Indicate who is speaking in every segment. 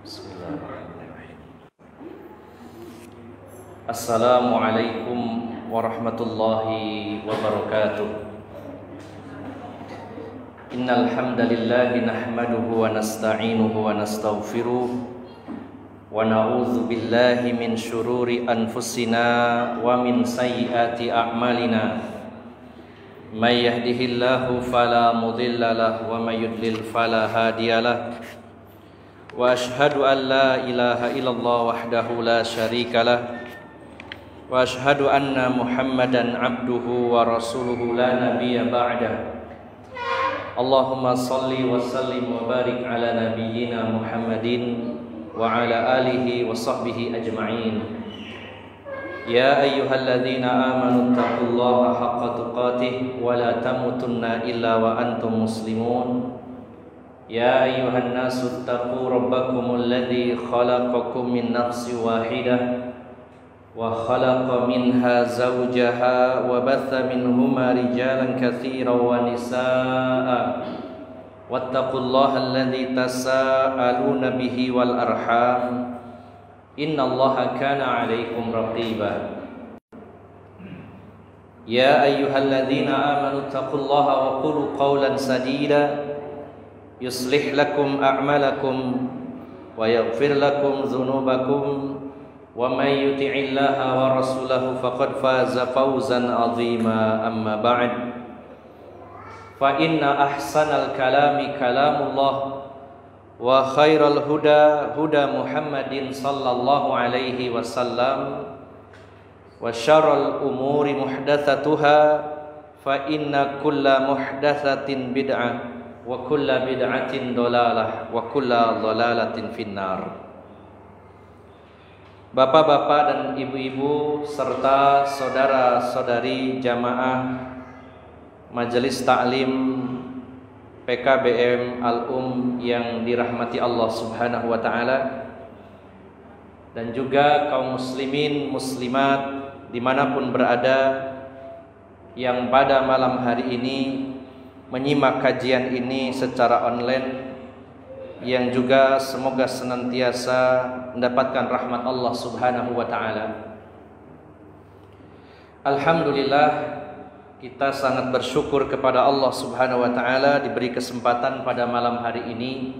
Speaker 1: Bismillahirrahmanirrahim. Assalamualaikum warahmatullahi wabarakatuh. Innal hamdalillah nahmaduhu wa nasta'inuhu wa nastaghfiruh wa na'udzu billahi min syururi anfusina wa min sayyiati a'malina. May yahdihillahu fala mudilla lahu wa may yudlil fala hadiyalah. Wa ashhadu an la ilaha illallah wahdahu la syarika lah wa ashhadu anna Muhammadan abduhu wa rasuluhu la nabiyya ba'dah. Allahumma salli wa sallim wa barik ala nabiyyina Muhammadin wa ala alihi wa sahbihi ajma'in. Ya ayyuhalladzina amanu taqullaha haqqa tuqatih wa la tamutunna illa wa antum muslimun. Ya ayyuhan nasu taqu rabbakumul ladzi khalaqakum min nafsin wahidah wa khalaqa minha zawjaha wa batha minhuma rijalan katsiran wa nisaa'a wattaqullaha alladzi tasaaluna bihi wal arham innallaha kana 'alaikum raqiba. Ya ayyuhalladzina amanu taqullaha wa qulu qawlan sadida yuslih lakum a'malakum wa yaghfir lakum dhunubakum wa may yuti'illaha wa rasulahu faqad faza fawzan 'azima. Amma ba'd, fa inna ahsanal kalami kalamullah wa khairal huda huda Muhammadin sallallahu alaihi wasallam wa syarrul umuri muhdatsatuha fa inna kulla muhdatsatin bid'ah wa kulla bid'atin dolalah wa kulla dolalatin finnar. Bapak-bapak dan ibu-ibu serta saudara-saudari jamaah Majelis Ta'lim PKBM Al-Um yang dirahmati Allah Subhanahu wa taala, dan juga kaum muslimin muslimat dimanapun berada yang pada malam hari ini menyimak kajian ini secara online, yang juga semoga senantiasa mendapatkan rahmat Allah Subhanahu wa taala. Alhamdulillah, kita sangat bersyukur kepada Allah Subhanahu wa taala diberi kesempatan pada malam hari ini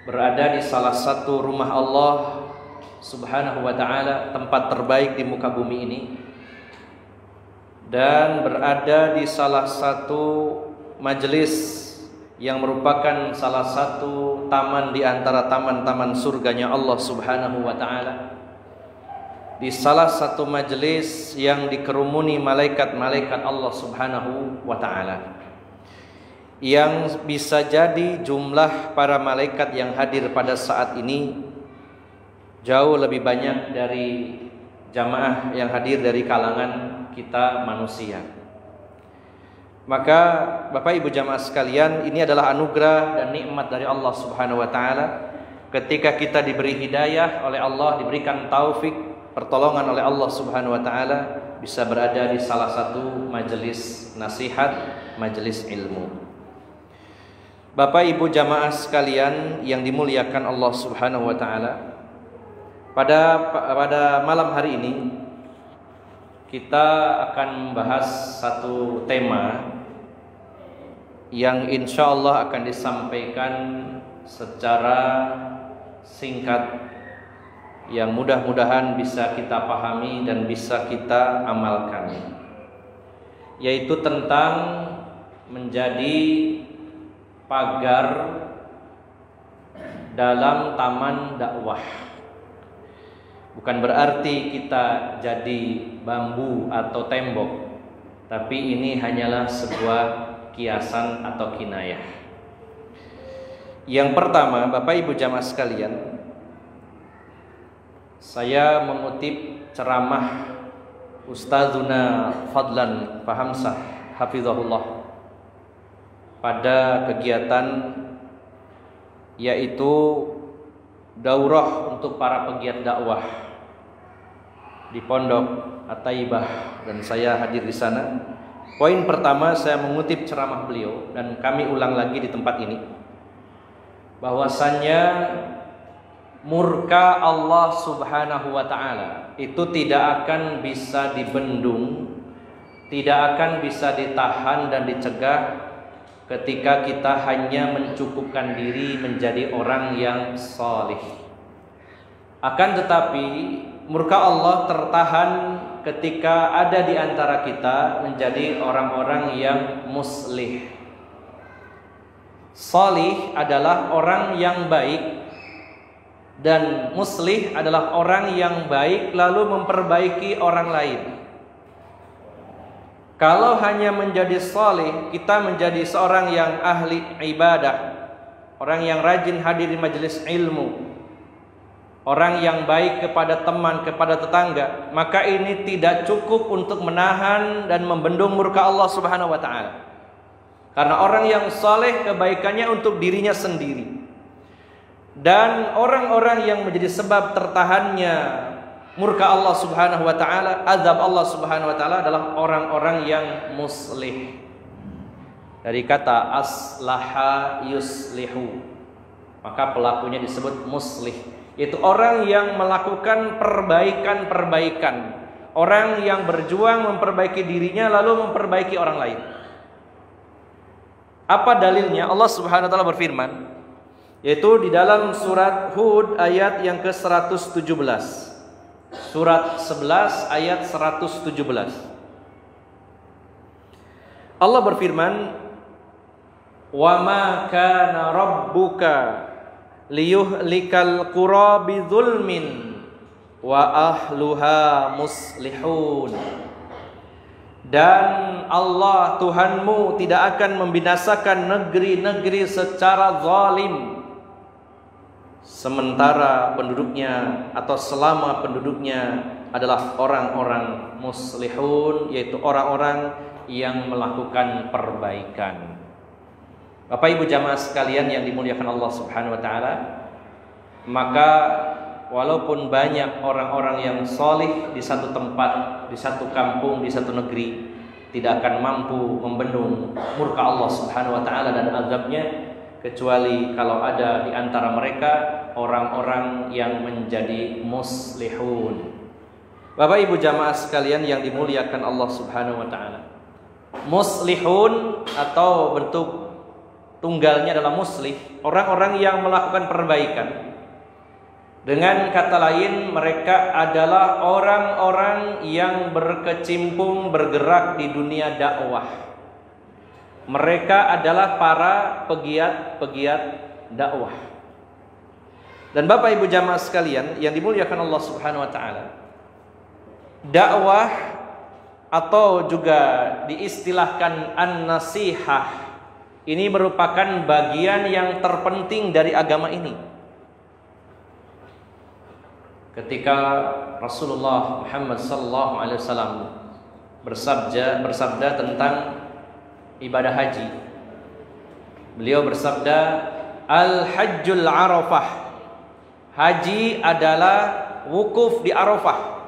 Speaker 1: berada di salah satu rumah Allah Subhanahu wa taala, tempat terbaik di muka bumi ini, dan berada di salah satu majelis yang merupakan salah satu taman di antara taman-taman surganya Allah Subhanahu wa taala, di salah satu majelis yang dikerumuni malaikat-malaikat Allah Subhanahu wa taala, yang bisa jadi jumlah para malaikat yang hadir pada saat ini jauh lebih banyak dari jamaah yang hadir dari kalangan kita manusia. Maka Bapak Ibu jamaah sekalian, ini adalah anugerah dan nikmat dari Allah Subhanahu wa taala ketika kita diberi hidayah oleh Allah, diberikan taufik, pertolongan oleh Allah Subhanahu wa taala, bisa berada di salah satu majelis nasihat, majelis ilmu. Bapak Ibu jamaah sekalian yang dimuliakan Allah Subhanahu wa taala, pada malam hari ini kita akan membahas satu tema yang insya Allah akan disampaikan secara singkat, yang mudah-mudahan bisa kita pahami dan bisa kita amalkan, yaitu tentang menjadi pagar dalam taman dakwah. Bukan berarti kita jadi bambu atau tembok, tapi ini hanyalah sebuah kiasan atau kinayah. Yang pertama, Bapak Ibu jamaah sekalian, saya mengutip ceramah Ustadzuna Fadlan Fahamsah hafizahullah pada kegiatan, yaitu daurah untuk para pegiat dakwah di Pondok At-Taibah, dan saya hadir di sana. Poin pertama, saya mengutip ceramah beliau dan kami ulang lagi di tempat ini, bahwasannya murka Allah Subhanahu wa taala itu tidak akan bisa dibendung, tidak akan bisa ditahan dan dicegah ketika kita hanya mencukupkan diri menjadi orang yang salih. Akan tetapi murka Allah tertahan ketika ada di antara kita menjadi orang-orang yang muslih. Salih adalah orang yang baik, dan muslih adalah orang yang baik lalu memperbaiki orang lain. Kalau hanya menjadi salih, kita menjadi seorang yang ahli ibadah, orang yang rajin hadir di majelis ilmu, orang yang baik kepada teman, kepada tetangga, maka ini tidak cukup untuk menahan dan membendung murka Allah Subhanahu wa taala. Karena orang yang saleh kebaikannya untuk dirinya sendiri. Dan orang-orang yang menjadi sebab tertahannya murka Allah Subhanahu wa taala, azab Allah Subhanahu wa taala adalah orang-orang yang muslih. Dari kata aslaha yuslihu, maka pelakunya disebut muslih. Itu orang yang melakukan perbaikan-perbaikan, orang yang berjuang memperbaiki dirinya lalu memperbaiki orang lain. Apa dalilnya? Allah Subhanahu wa taala berfirman, yaitu di dalam surat Hud ayat yang ke-117. Surat 11 ayat 117. Allah berfirman, "Wa ma kana rabbuka liyuhlikal qura bidzulmin wa ahluha muslihun." Dan Allah Tuhanmu tidak akan membinasakan negeri-negeri secara zalim sementara penduduknya atau selama penduduknya adalah orang-orang muslihun, yaitu orang-orang yang melakukan perbaikan. Bapak Ibu jamaah sekalian yang dimuliakan Allah Subhanahu wa taala, maka walaupun banyak orang-orang yang salih di satu tempat, di satu kampung, di satu negeri, tidak akan mampu membendung murka Allah Subhanahu wa taala dan azabnya, kecuali kalau ada di antara mereka orang-orang yang menjadi muslihun. Bapak Ibu jamaah sekalian yang dimuliakan Allah Subhanahu wa taala, muslihun atau bentuk tunggalnya adalah muslih, orang-orang yang melakukan perbaikan. Dengan kata lain, mereka adalah orang-orang yang berkecimpung bergerak di dunia dakwah. Mereka adalah para pegiat-pegiat dakwah. Dan Bapak Ibu jamaah sekalian yang dimuliakan Allah Subhanahu wa taala, dakwah atau juga diistilahkan an-nasihah ini merupakan bagian yang terpenting dari agama ini. Ketika Rasulullah Muhammad sallallahu alaihi wasallam bersabda tentang ibadah haji, beliau bersabda, "Al-hajjul Arafah." Haji adalah wukuf di Arafah.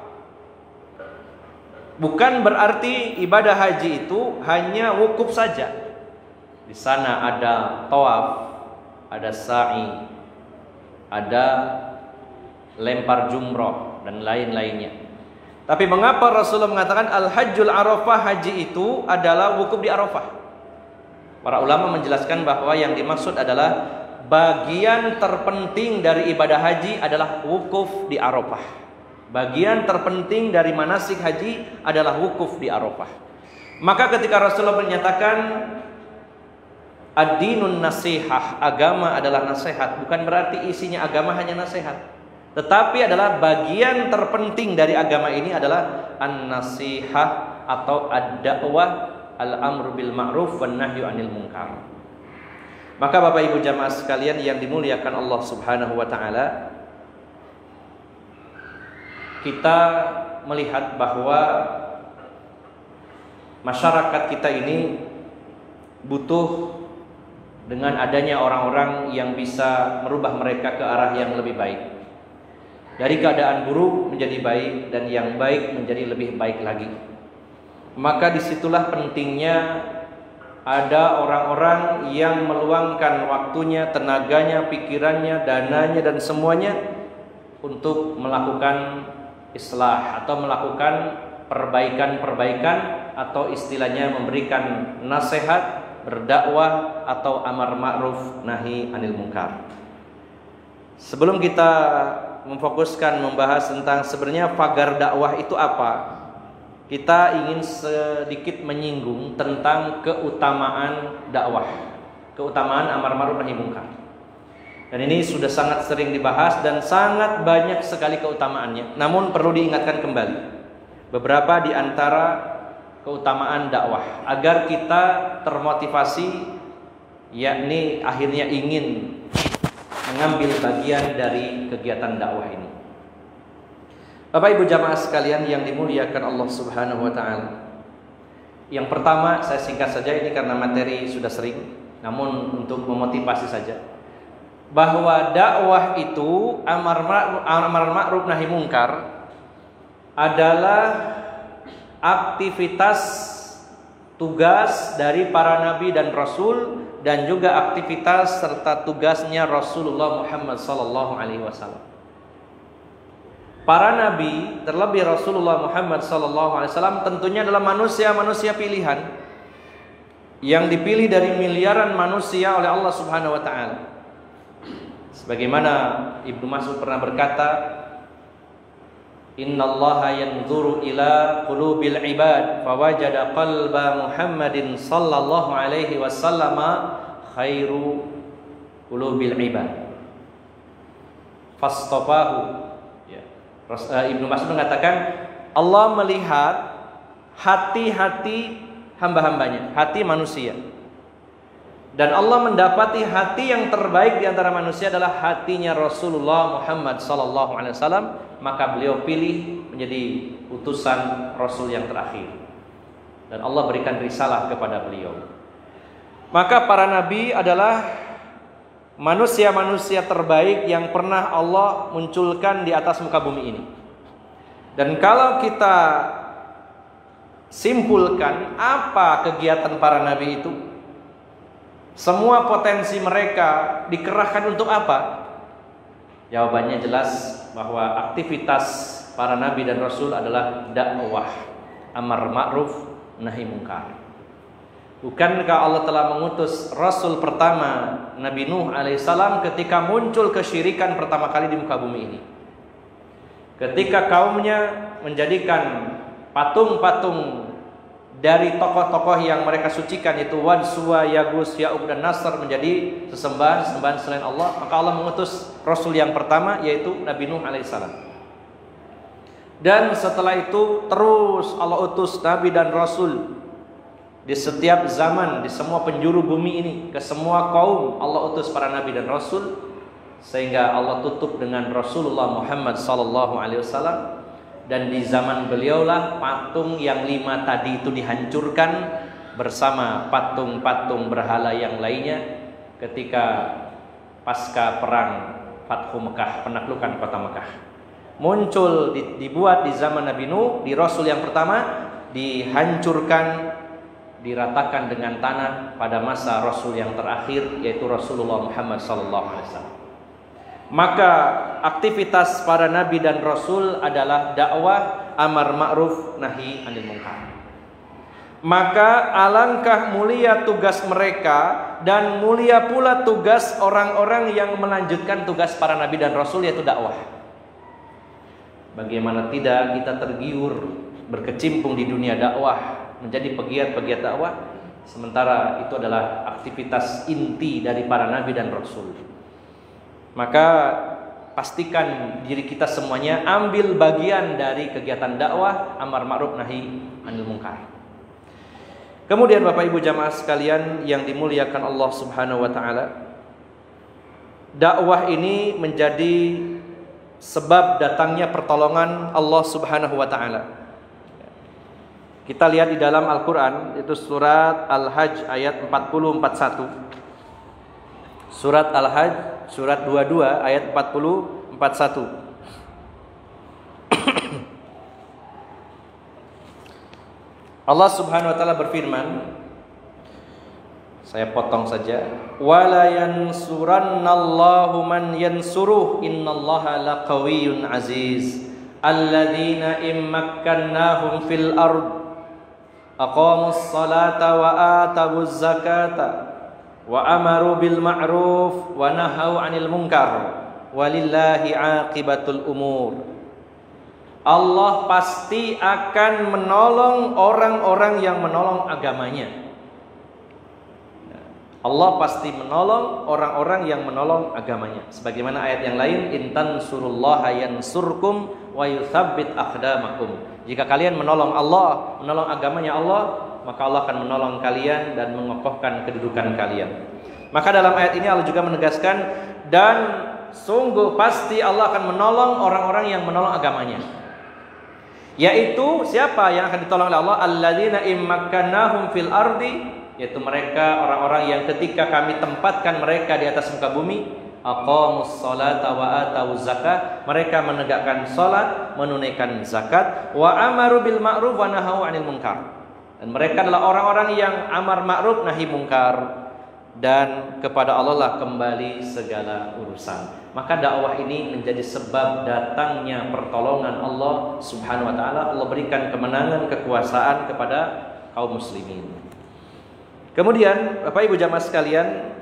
Speaker 1: Bukan berarti ibadah haji itu hanya wukuf saja. Di sana ada tawaf, ada sa'i, ada lempar jumroh dan lain-lainnya. Tapi mengapa Rasulullah mengatakan al-hajjul arafah, haji itu adalah wukuf di Arafah? Para ulama menjelaskan bahwa yang dimaksud adalah bagian terpenting dari ibadah haji adalah wukuf di Arafah. Bagian terpenting dari manasik haji adalah wukuf di Arafah. Maka ketika Rasulullah menyatakan ad-dinun nasihah, agama adalah nasihat, bukan berarti isinya agama hanya nasihat. Tetapi adalah bagian terpenting dari agama ini adalah an-nasihah atau ad-da'wah, al-amru bil ma'ruf wan nahyu 'anil munkar. Maka Bapak Ibu jamaah sekalian yang dimuliakan Allah Subhanahu wa taala, kita melihat bahwa masyarakat kita ini butuh dengan adanya orang-orang yang bisa merubah mereka ke arah yang lebih baik. Dari keadaan buruk menjadi baik, dan yang baik menjadi lebih baik lagi. Maka disitulah pentingnya ada orang-orang yang meluangkan waktunya, tenaganya, pikirannya, dananya, dan semuanya untuk melakukan islah atau melakukan perbaikan-perbaikan atau istilahnya memberikan nasihat, berdakwah atau amar ma'ruf nahi anil munkar. Sebelum kita memfokuskan membahas tentang sebenarnya pagar dakwah itu apa, kita ingin sedikit menyinggung tentang keutamaan dakwah, keutamaan amar ma'ruf nahi munkar. Dan ini sudah sangat sering dibahas dan sangat banyak sekali keutamaannya. Namun perlu diingatkan kembali beberapa di antara keutamaan dakwah agar kita termotivasi, yakni akhirnya ingin mengambil bagian dari kegiatan dakwah ini. Bapak Ibu jamaah sekalian yang dimuliakan Allah Subhanahu wa taala. Yang pertama, saya singkat saja ini karena materi sudah sering, namun untuk memotivasi saja, bahwa dakwah itu amar ma'ruf nahi munkar adalah aktivitas tugas dari para nabi dan rasul, dan juga aktivitas serta tugasnya Rasulullah Muhammad sallallahu alaihi wasallam. Para nabi, terlebih Rasulullah Muhammad sallallahu alaihi wasallam, tentunya adalah manusia-manusia pilihan yang dipilih dari miliaran manusia oleh Allah Subhanahu wa taala. Sebagaimana Ibnu Mas'ud pernah berkata, "Innallaha yanzuru ila qulubil ibad fawajada qalba Muhammadin sallallahu alaihi wasallam khairu qulubil ibad fastafahu." Ya. Ibnu Mas'ud mengatakan Allah melihat hati-hati hamba-hambanya, hati manusia. Dan Allah mendapati hati yang terbaik di antara manusia adalah hatinya Rasulullah Muhammad sallallahu alaihi wasallam, maka beliau pilih menjadi utusan Rasul yang terakhir. Dan Allah berikan risalah kepada beliau. Maka para nabi adalah manusia-manusia terbaik yang pernah Allah munculkan di atas muka bumi ini. Dan kalau kita simpulkan apa kegiatan para nabi itu, semua potensi mereka dikerahkan untuk apa? Jawabannya jelas bahwa aktivitas para nabi dan rasul adalah dakwah, amar ma'ruf nahi munkar. Bukankah Allah telah mengutus rasul pertama Nabi Nuh alaihissalam ketika muncul kesyirikan pertama kali di muka bumi ini? Ketika kaumnya menjadikan patung-patung dari tokoh-tokoh yang mereka sucikan, itu Wad, Suwa, Yagus, Ya'uq dan Nasr, menjadi sesembahan selain Allah, maka Allah mengutus Rasul yang pertama yaitu Nabi Nuh alaihissalam. Dan setelah itu terus Allah utus Nabi dan Rasul di setiap zaman, di semua penjuru bumi ini, ke semua kaum Allah utus para Nabi dan Rasul, sehingga Allah tutup dengan Rasulullah Muhammad sallallahu alaihi wasallam. Dan di zaman beliaulah patung yang 5 tadi itu dihancurkan bersama patung-patung berhala yang lainnya ketika pasca perang Fathu Mekah, penaklukan kota Mekah. Muncul dibuat di zaman Nabi Nuh, di Rasul yang pertama, dihancurkan, diratakan dengan tanah pada masa Rasul yang terakhir yaitu Rasulullah Muhammad SAW. Maka aktivitas para nabi dan rasul adalah dakwah, amar ma'ruf nahi anil munkar. Maka alangkah mulia tugas mereka dan mulia pula tugas orang-orang yang melanjutkan tugas para nabi dan rasul, yaitu dakwah. Bagaimana tidak kita tergiur berkecimpung di dunia dakwah, menjadi pegiat-pegiat dakwah, sementara itu adalah aktivitas inti dari para nabi dan rasul. Maka pastikan diri kita semuanya ambil bagian dari kegiatan dakwah, amar ma'ruf nahi anil munkar. Kemudian Bapak Ibu jamaah sekalian yang dimuliakan Allah Subhanahu wa taala, dakwah ini menjadi sebab datangnya pertolongan Allah Subhanahu wa taala. Kita lihat di dalam Al-Qur'an, itu surat Al-Hajj ayat 40-41. Surat Al-Hajj surat 22 ayat 40-41. Allah Subhanahu wa taala berfirman, Saya potong saja. Wala yansurannallahu man yansuruh innallaha laqawiyyun aziz. Alladzina immakkannahum fil ard aqamus salata wa atawuz zakata wa amaru bil ma'ruf wa nahau 'anil munkar walillahi 'aqibatul umur. Allah pasti akan menolong orang-orang yang menolong agamanya. Allah pasti menolong orang-orang yang menolong agamanya. Sebagaimana ayat yang lain, intan surullaha yansurkum wa yuthabbit aqdamakum. Jika kalian menolong Allah, menolong agamanya Allah, maka Allah akan menolong kalian dan mengokohkan kedudukan kalian. Maka dalam ayat ini Allah juga menegaskan, dan sungguh pasti Allah akan menolong orang-orang yang menolong agamanya. Yaitu siapa yang akan ditolong oleh Allah? Alladzina immakkannahum fil ardi, yaitu mereka orang-orang yang ketika kami tempatkan mereka di atas muka bumi, aqamus salata wa atawuz zakah, mereka menegakkan salat, menunaikan zakat, wa amaru bil ma'ruf wa nahau 'anil munkar. Dan mereka adalah orang-orang yang amar ma'ruf nahi munkar, dan kepada Allah lah kembali segala urusan. Maka dakwah ini menjadi sebab datangnya pertolongan Allah Subhanahu wa taala. Allah berikan kemenangan, kekuasaan kepada kaum muslimin. Kemudian Bapak Ibu jamaah sekalian,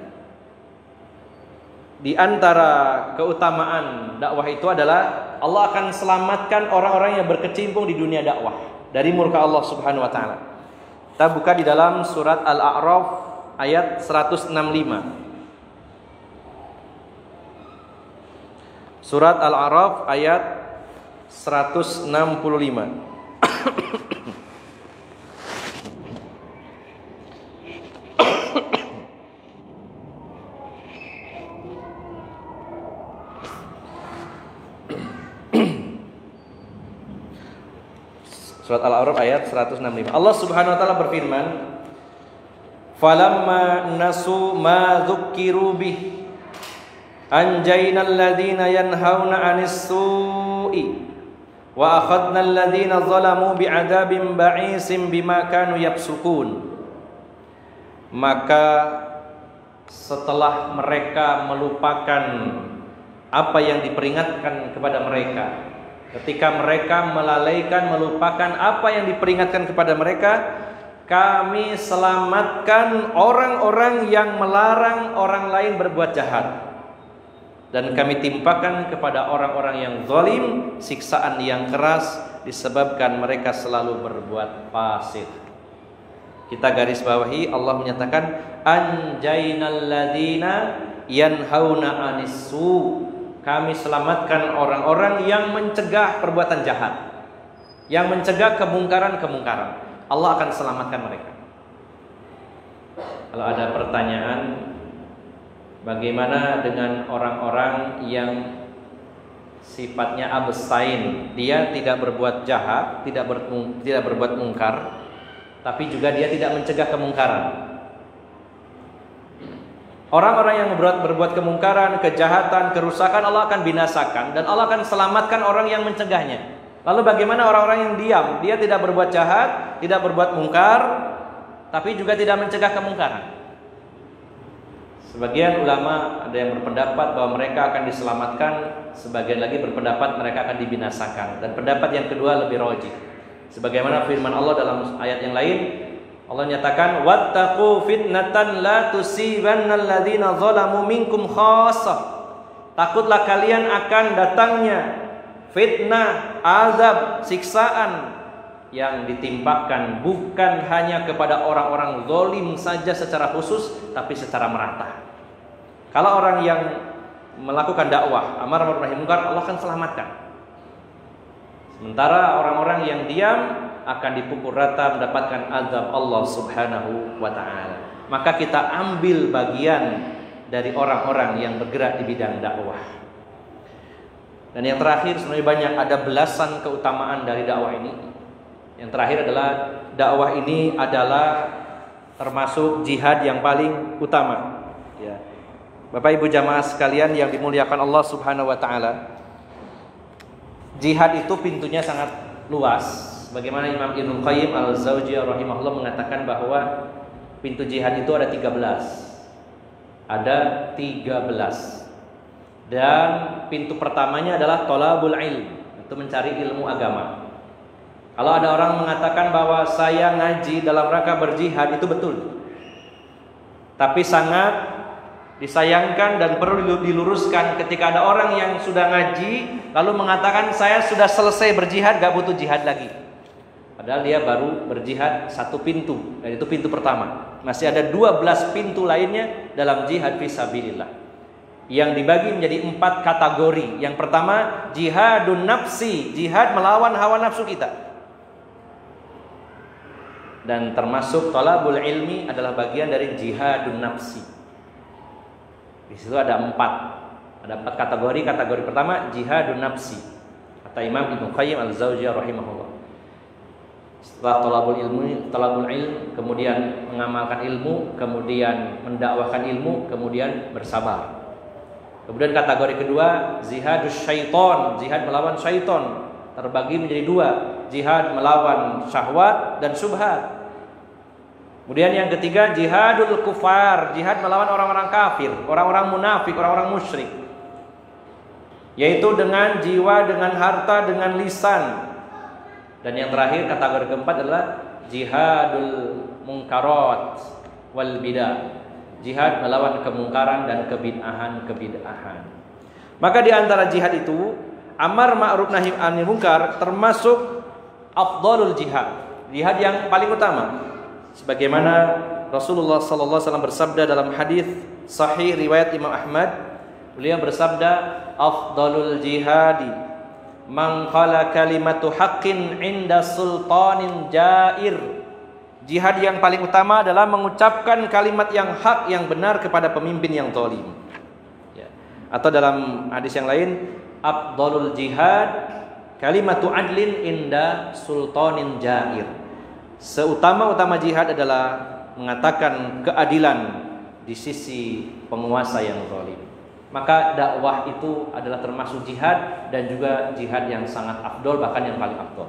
Speaker 1: di antara keutamaan dakwah itu adalah Allah akan selamatkan orang-orang yang berkecimpung di dunia dakwah dari murka Allah Subhanahu wa taala. Kita buka di dalam surat Al-A'raf ayat 165. Surat Al-A'raf ayat 165. Surat Al-A'raf ayat 165. Allah Subhanahu wa taala berfirman, "Falamma nasu ma dzukkiru bih anjaynal ladzina yanhauna 'anis su'i wa akhadnal ladzina zalamu bi'adzabin ba'isin bima kanu yafsukun." Maka setelah mereka melupakan apa yang diperingatkan kepada mereka, ketika mereka melalaikan, melupakan apa yang diperingatkan kepada mereka, kami selamatkan orang-orang yang melarang orang lain berbuat jahat, dan kami timpakan kepada orang-orang yang zalim siksaan yang keras disebabkan mereka selalu berbuat fasik. Kita garis bawahi, Allah menyatakan anjaynal ladzina yanhauna 'anis su'. Kami selamatkan orang-orang yang mencegah perbuatan jahat, yang mencegah kemungkaran-kemungkaran. Allah akan selamatkan mereka. Kalau ada pertanyaan, bagaimana dengan orang-orang yang sifatnya abstain? Dia tidak berbuat jahat, tidak berbuat mungkar, tapi juga dia tidak mencegah kemungkaran. Orang-orang yang berbuat kemungkaran, kejahatan, kerusakan, Allah akan binasakan, dan Allah akan selamatkan orang yang mencegahnya. Lalu bagaimana orang-orang yang diam? Dia tidak berbuat jahat, tidak berbuat mungkar, tapi juga tidak mencegah kemungkaran. Sebagian ulama ada yang berpendapat bahwa mereka akan diselamatkan, sebagian lagi berpendapat mereka akan dibinasakan. Dan pendapat yang kedua lebih rajih. Sebagaimana firman Allah dalam ayat yang lain, Allah nyatakan, wattaqu fitnatan la tusibannal ladzina zalamu minkum khassah. Takutlah kalian akan datangnya fitnah, azab, siksaan yang ditimpakan bukan hanya kepada orang-orang zalim saja secara khusus, tapi secara merata. Kalau orang yang melakukan dakwah amar ma'ruf nahi munkar, Allah akan selamatkan. Sementara orang-orang yang diam akan dipukul rata mendapatkan azab Allah Subhanahu wa ta'ala. Maka kita ambil bagian dari orang-orang yang bergerak di bidang dakwah. Dan yang terakhir, sebenarnya banyak, ada belasan keutamaan dari dakwah ini. Yang terakhir adalah dakwah ini adalah termasuk jihad yang paling utama. Ya. Bapak Ibu jamaah sekalian yang dimuliakan Allah Subhanahu wa ta'ala, jihad itu pintunya sangat luas. Bagaimana Imam Ibnu Qayyim al-Jauziyah rahimahullah mengatakan bahwa Pintu jihad itu ada 13. Ada 13. Dan pintu pertamanya adalah thalabul ilm, itu mencari ilmu agama. Kalau ada orang mengatakan bahwa saya ngaji dalam rangka berjihad, itu betul. Tapi sangat disayangkan dan perlu diluruskan ketika ada orang yang sudah ngaji lalu mengatakan saya sudah selesai berjihad, gak butuh jihad lagi. Padahal dia baru berjihad satu pintu, dan itu pintu pertama. Masih ada 12 pintu lainnya dalam jihad fisabilillah, yang dibagi menjadi 4 kategori. Yang pertama, jihadun nafsi, jihad melawan hawa nafsu kita. Dan termasuk thalabul ilmi adalah bagian dari jihadun nafsi. Di situ ada 4 kategori. Kategori pertama, jihadun nafsi, kata Imam Ibnu Qayyim al-Jauziyah rahimahullah. Setelah talabul ilm, kemudian mengamalkan ilmu, kemudian mendakwahkan ilmu, kemudian bersabar. Kemudian kategori kedua, jihadus syaiton, jihad melawan syaiton, terbagi menjadi 2, jihad melawan syahwat dan syubhat. Kemudian yang ketiga, jihadul kufar, jihad melawan orang-orang kafir, orang-orang munafik, orang-orang musyrik, yaitu dengan jiwa, dengan harta, dengan lisan. Dan yang terakhir, kategori keempat adalah jihadul munkarat wal bidah, jihad melawan kemungkaran dan kebid'ahan. Maka di antara jihad itu, amar ma'ruf nahi anil munkar termasuk afdalul jihad, jihad yang paling utama. Sebagaimana Rasulullah sallallahu alaihi wasallam bersabda dalam hadis sahih riwayat Imam Ahmad, beliau bersabda, afdalul jihadi man qala kalimatu haqqin inda sultanin jair. Jihad yang paling utama adalah mengucapkan kalimat yang hak, yang benar kepada pemimpin yang zalim. Ya. Atau dalam hadis yang lain, afdalul jihad kalimatu adlin inda sultanin jair. Seutama-utama jihad adalah mengatakan keadilan di sisi penguasa yang zalim. Maka dakwah itu adalah termasuk jihad, dan juga jihad yang sangat afdol, bahkan yang paling afdol.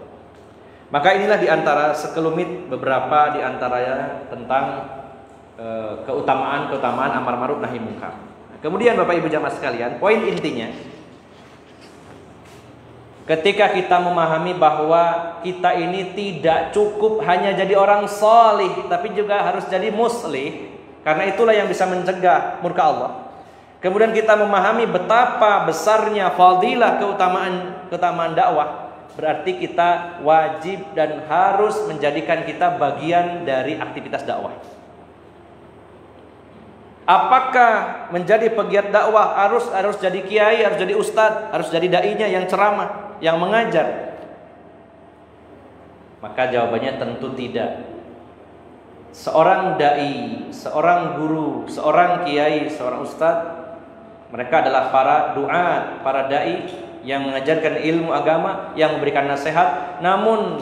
Speaker 1: Maka inilah diantara sekelumit beberapa diantaranya tentang keutamaan amar ma'ruf nahi munkar. Kemudian Bapak Ibu jamaah sekalian, poin intinya, ketika kita memahami bahwa kita ini tidak cukup hanya jadi orang salih, tapi juga harus jadi muslih, karena itulah yang bisa mencegah murka Allah. Kemudian kita memahami betapa besarnya fadilah keutamaan dakwah, berarti kita wajib dan harus menjadikan kita bagian dari aktivitas dakwah. Apakah menjadi pegiat dakwah harus jadi kiai, harus jadi ustadz, harus jadi dai-nya yang ceramah, yang mengajar? Maka jawabannya tentu tidak. Seorang dai, seorang guru, seorang kiai, seorang ustadz, mereka adalah para duat, para dai yang mengajarkan ilmu agama, yang memberikan nasihat. Namun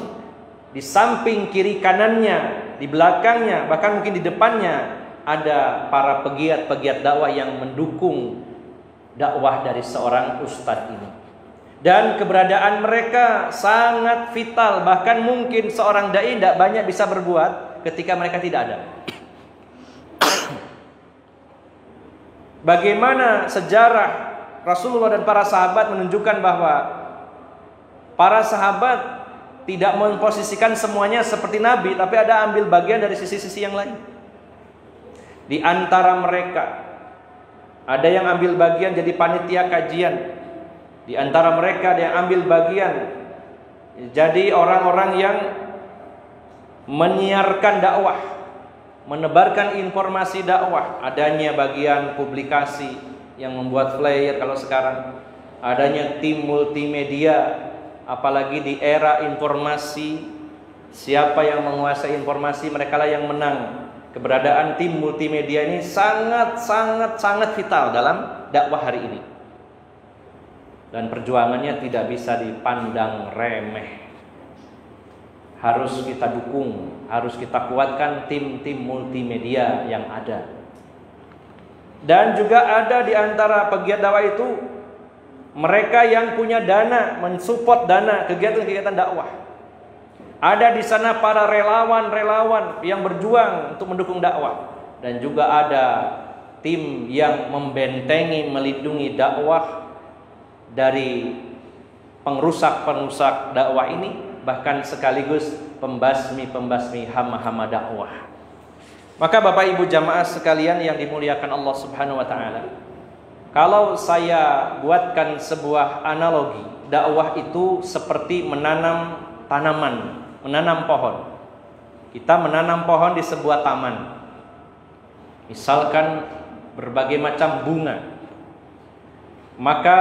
Speaker 1: di samping kiri kanannya, di belakangnya, bahkan mungkin di depannya, ada para pegiat-pegiat dakwah yang mendukung dakwah dari seorang ustadz ini. Dan keberadaan mereka sangat vital. Bahkan mungkin seorang dai tidak banyak bisa berbuat ketika mereka tidak ada. Bagaimana sejarah Rasulullah dan para sahabat menunjukkan bahwa para sahabat tidak memposisikan semuanya seperti Nabi, tapi ada ambil bagian dari sisi-sisi yang lain. Di antara mereka ada yang ambil bagian jadi panitia kajian. Di antara mereka ada yang ambil bagian jadi orang-orang yang menyiarkan dakwah, menebarkan informasi dakwah. Adanya bagian publikasi yang membuat flyer kalau sekarang. Adanya tim multimedia, apalagi di era informasi, siapa yang menguasai informasi merekalah yang menang. Keberadaan tim multimedia ini sangat vital dalam dakwah hari ini. Dan perjuangannya tidak bisa dipandang remeh. Harus kita dukung, harus kita kuatkan tim-tim multimedia yang ada. Dan juga ada di antara pegiat dakwah itu mereka yang punya dana, mensupport dana kegiatan-kegiatan dakwah. Ada di sana para relawan-relawan yang berjuang untuk mendukung dakwah, dan juga ada tim yang membentengi, melindungi dakwah dari pengrusak-pengrusak dakwah ini, bahkan sekaligus pembasmi hama-hama dakwah. Maka Bapak Ibu jamaah sekalian yang dimuliakan Allah Subhanahu wa taala, kalau saya buatkan sebuah analogi, dakwah itu seperti menanam tanaman, menanam pohon. Kita menanam pohon di sebuah taman. Misalkan berbagai macam bunga. Maka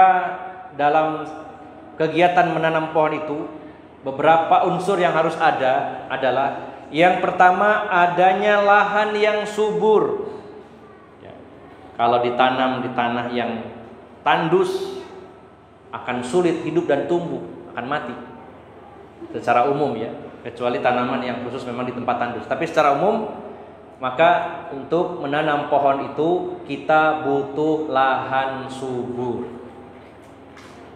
Speaker 1: dalam kegiatan menanam pohon itu, beberapa unsur yang harus ada adalah yang pertama, adanya lahan yang subur. Ya. Kalau ditanam di tanah yang tandus, akan sulit hidup dan tumbuh, akan mati. Secara umum ya, kecuali tanaman yang khusus memang di tempat tandus. Tapi secara umum, maka untuk menanam pohon itu kita butuh lahan subur.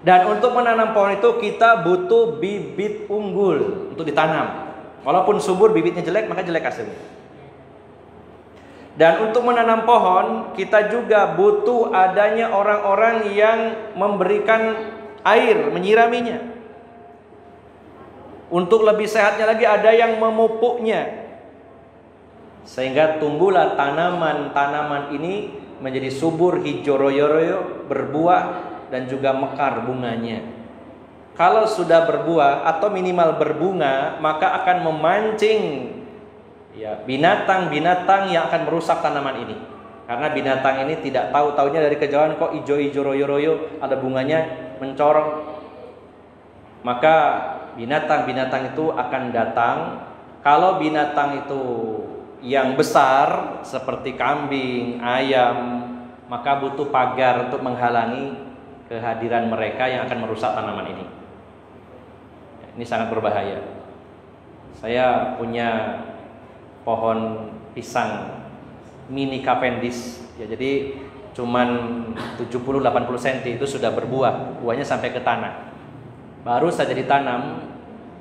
Speaker 1: Dan untuk menanam pohon itu kita butuh bibit unggul untuk ditanam. Walaupun subur bibitnya jelek, maka jelek hasilnya. Dan untuk menanam pohon kita juga butuh adanya orang-orang yang memberikan air, menyiraminya. Untuk lebih sehatnya lagi ada yang memupuknya, sehingga tumbuhlah tanaman-tanaman ini menjadi subur, hijau royo-royo, berbuah dan juga mekar bunganya. Kalau sudah berbuah atau minimal berbunga, maka akan memancing ya binatang-binatang yang akan merusak tanaman ini. Karena binatang ini tidak tahu, taunya dari kejauhan kok hijau-hijau royo-royo, ada bunganya mencorong. Maka binatang-binatang itu akan datang. Kalau binatang itu yang besar seperti kambing, ayam, maka butuh pagar untuk menghalangi kehadiran mereka yang akan merusak tanaman ini. Ini sangat berbahaya. Saya punya pohon pisang mini Cavendish ya, jadi cuman 70-80 cm itu sudah berbuah, buahnya sampai ke tanah. Baru saja ditanam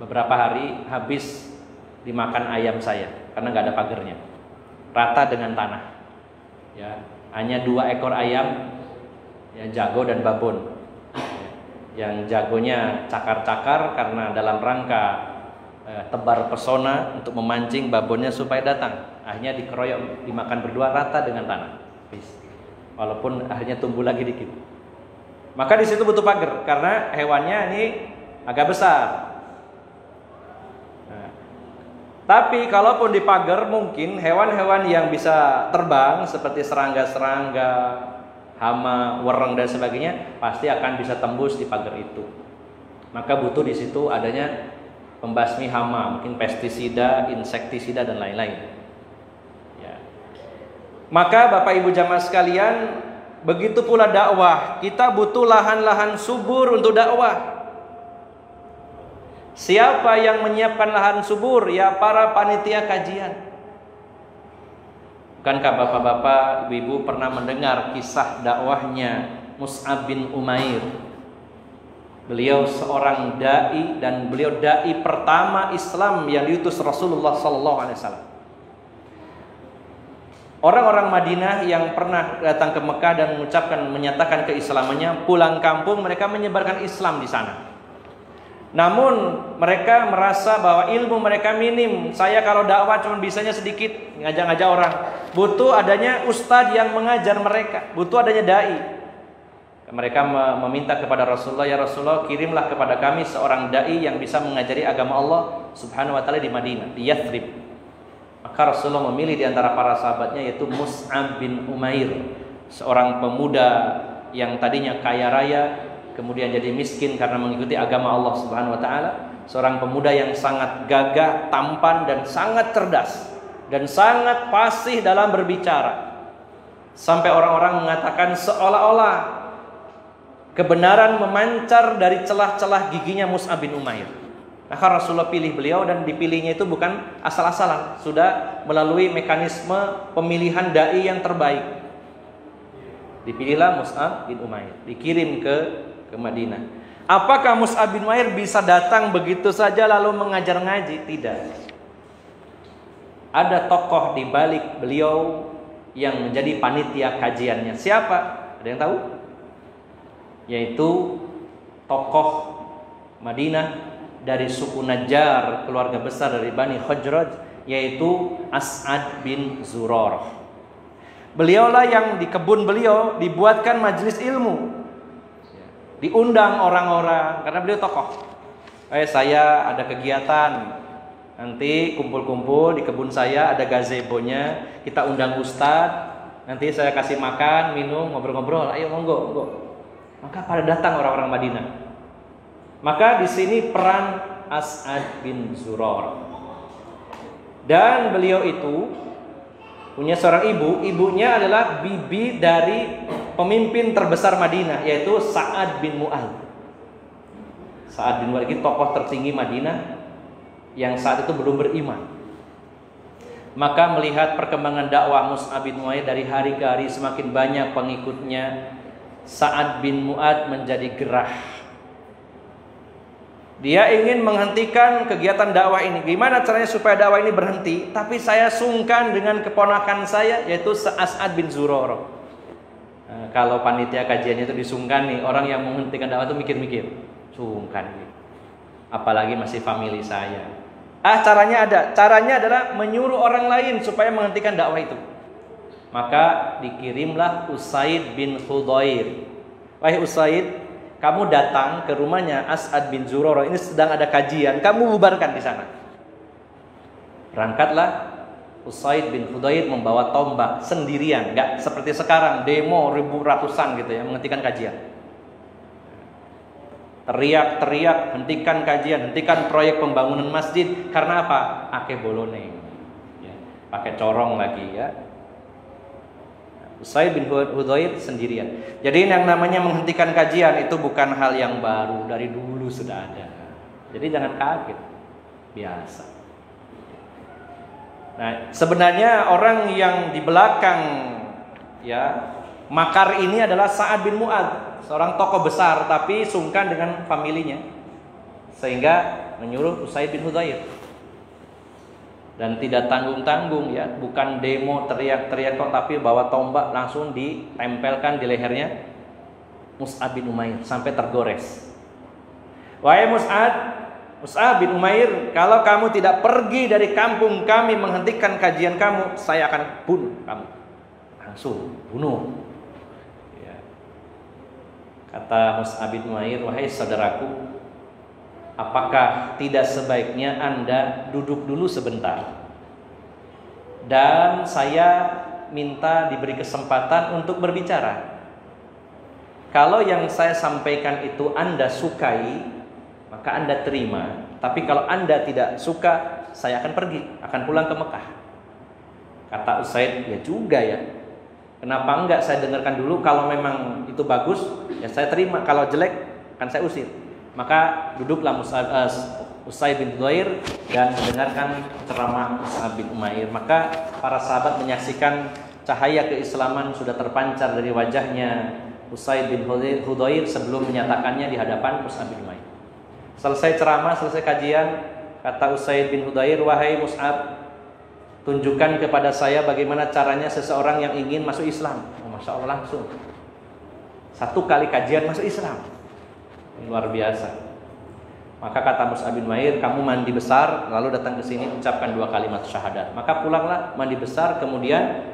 Speaker 1: beberapa hari, habis dimakan ayam saya karena nggak ada pagernya, rata dengan tanah. Ya, hanya 2 ekor ayam, ya, jago dan babon. Yang jagonya cakar-cakar karena dalam rangka tebar pesona untuk memancing babonnya supaya datang. Akhirnya dikeroyok, dimakan berdua rata dengan tanah. Walaupun akhirnya tumbuh lagi dikit. Maka di situ butuh pagar karena hewannya ini agak besar. Nah, tapi kalaupun dipagar, mungkin hewan-hewan yang bisa terbang seperti serangga-serangga, hama, wereng dan sebagainya pasti akan bisa tembus di pagar itu. Maka butuh di situ adanya pembasmi hama, mungkin pestisida, insektisida dan lain-lain. Ya. Maka Bapak Ibu jamaah sekalian, begitu pula dakwah, kita butuh lahan-lahan subur untuk dakwah. Siapa yang menyiapkan lahan subur? Ya para panitia kajian. Bukankah bapak-bapak, ibu-ibu pernah mendengar kisah dakwahnya Mus'ab bin Umair? Beliau seorang dai dan beliau dai pertama Islam yang diutus Rasulullah SAW. Orang-orang Madinah yang pernah datang ke Mekah dan menyatakan keislamannya, pulang kampung mereka menyebarkan Islam di sana. Namun mereka merasa bahwa ilmu mereka minim. Saya kalau dakwah cuma bisanya sedikit, ngajak-ngajak orang. Butuh adanya ustadz yang mengajar mereka, butuh adanya dai. Mereka meminta kepada Rasulullah, ya Rasulullah, kirimlah kepada kami seorang dai yang bisa mengajari agama Allah Subhanahu wa taala di Madinah, di Yathrib. Maka Rasulullah memilih di antara para sahabatnya yaitu Mus'ab bin Umair, seorang pemuda yang tadinya kaya raya kemudian jadi miskin karena mengikuti agama Allah Subhanahu wa taala, seorang pemuda yang sangat gagah, tampan dan sangat cerdas dan sangat fasih dalam berbicara. Sampai orang-orang mengatakan seolah-olah kebenaran memancar dari celah-celah giginya Mus'ab bin Umair. Maka Rasulullah pilih beliau, dan dipilihnya itu bukan asal-asalan, sudah melalui mekanisme pemilihan dai yang terbaik. Dipilihlah Mus'ab bin Umair, dikirim ke Madinah. Apakah Mus'ab bin Umair bisa datang begitu saja lalu mengajar ngaji? Tidak. Ada tokoh di balik beliau yang menjadi panitia kajiannya. Siapa? Ada yang tahu? Yaitu tokoh Madinah dari suku Najjar, keluarga besar dari Bani Khazraj, yaitu As'ad bin Zurarah. Beliaulah yang di kebun beliau dibuatkan majelis ilmu. Diundang orang-orang karena beliau tokoh. Saya ada kegiatan, nanti kumpul-kumpul di kebun saya, ada gazebo-nya, kita undang ustadz, nanti saya kasih makan, minum, ngobrol-ngobrol. Ayo monggo. Maka pada datang orang-orang Madinah. Maka di sini peran As'ad bin Zurarah. Dan beliau itu punya seorang ibu, ibunya adalah bibi dari pemimpin terbesar Madinah, yaitu Sa'ad bin Mu'adz. Sa'ad bin Mu'adz ini tokoh tertinggi Madinah yang saat itu belum beriman. Maka melihat perkembangan dakwah Mus'ab bin Umair dari hari ke hari semakin banyak pengikutnya, Sa'ad bin Mu'adz menjadi gerah. Dia ingin menghentikan kegiatan dakwah ini. Gimana caranya supaya dakwah ini berhenti? Tapi saya sungkan dengan keponakan saya, yaitu As'ad bin Zurarah. Nah, kalau panitia kajiannya itu disungkan nih, orang yang menghentikan dakwah itu mikir-mikir, sungkan nih. Apalagi masih famili saya. Caranya ada. Caranya adalah menyuruh orang lain supaya menghentikan dakwah itu. Maka dikirimlah Usaid bin Hudhair. Wahai Usaid, kamu datang ke rumahnya As'ad bin Zurarah, ini sedang ada kajian, kamu bubarkan di sana. Berangkatlah Usaid bin Hudhair membawa tombak sendirian, nggak seperti sekarang demo ratusan gitu ya, menghentikan kajian. Teriak-teriak, hentikan kajian, hentikan proyek pembangunan masjid. Karena apa? Akeh boloneng, ya, pakai corong lagi ya. Usaid bin Hudhair sendirian. Jadi yang namanya menghentikan kajian itu bukan hal yang baru, dari dulu sudah ada. Jadi jangan kaget, biasa. Nah, sebenarnya orang yang di belakang ya makar ini adalah Sa'ad bin Mu'adz, seorang tokoh besar tapi sungkan dengan familinya, sehingga menyuruh Usaid bin Hudhair. Dan tidak tanggung-tanggung ya, bukan demo teriak-teriak kok, tapi bawa tombak langsung ditempelkan di lehernya Mus'ab bin Umair sampai tergores. Wahai Mus'ab bin Umair, kalau kamu tidak pergi dari kampung kami menghentikan kajian kamu, saya akan bunuh kamu. Langsung bunuh. Ya. Kata Mus'ab bin Umair, wahai saudaraku, apakah tidak sebaiknya Anda duduk dulu sebentar dan saya minta diberi kesempatan untuk berbicara. Kalau yang saya sampaikan itu Anda sukai, maka Anda terima. Tapi kalau Anda tidak suka, saya akan pergi, akan pulang ke Mekah. Kata Usaid, ya juga ya, kenapa enggak saya dengarkan dulu, kalau memang itu bagus ya saya terima, kalau jelek akan saya usir. Maka duduklah Usaid bin Hudhair dan mendengarkan ceramah Mus'ab bin Umair. Maka para sahabat menyaksikan cahaya keislaman sudah terpancar dari wajahnya Usaid bin Hudhair sebelum menyatakannya di hadapan Mus'ab bin Umair. Selesai ceramah, selesai kajian, kata Usaid bin Hudhair, wahai Mus'ab, tunjukkan kepada saya bagaimana caranya seseorang yang ingin masuk Islam. Masya Allah, langsung 1 kali kajian masuk Islam. Luar biasa. Maka kata Mus'ab bin Umair, kamu mandi besar lalu datang ke sini ucapkan 2 kalimat syahadat. Maka pulanglah mandi besar, kemudian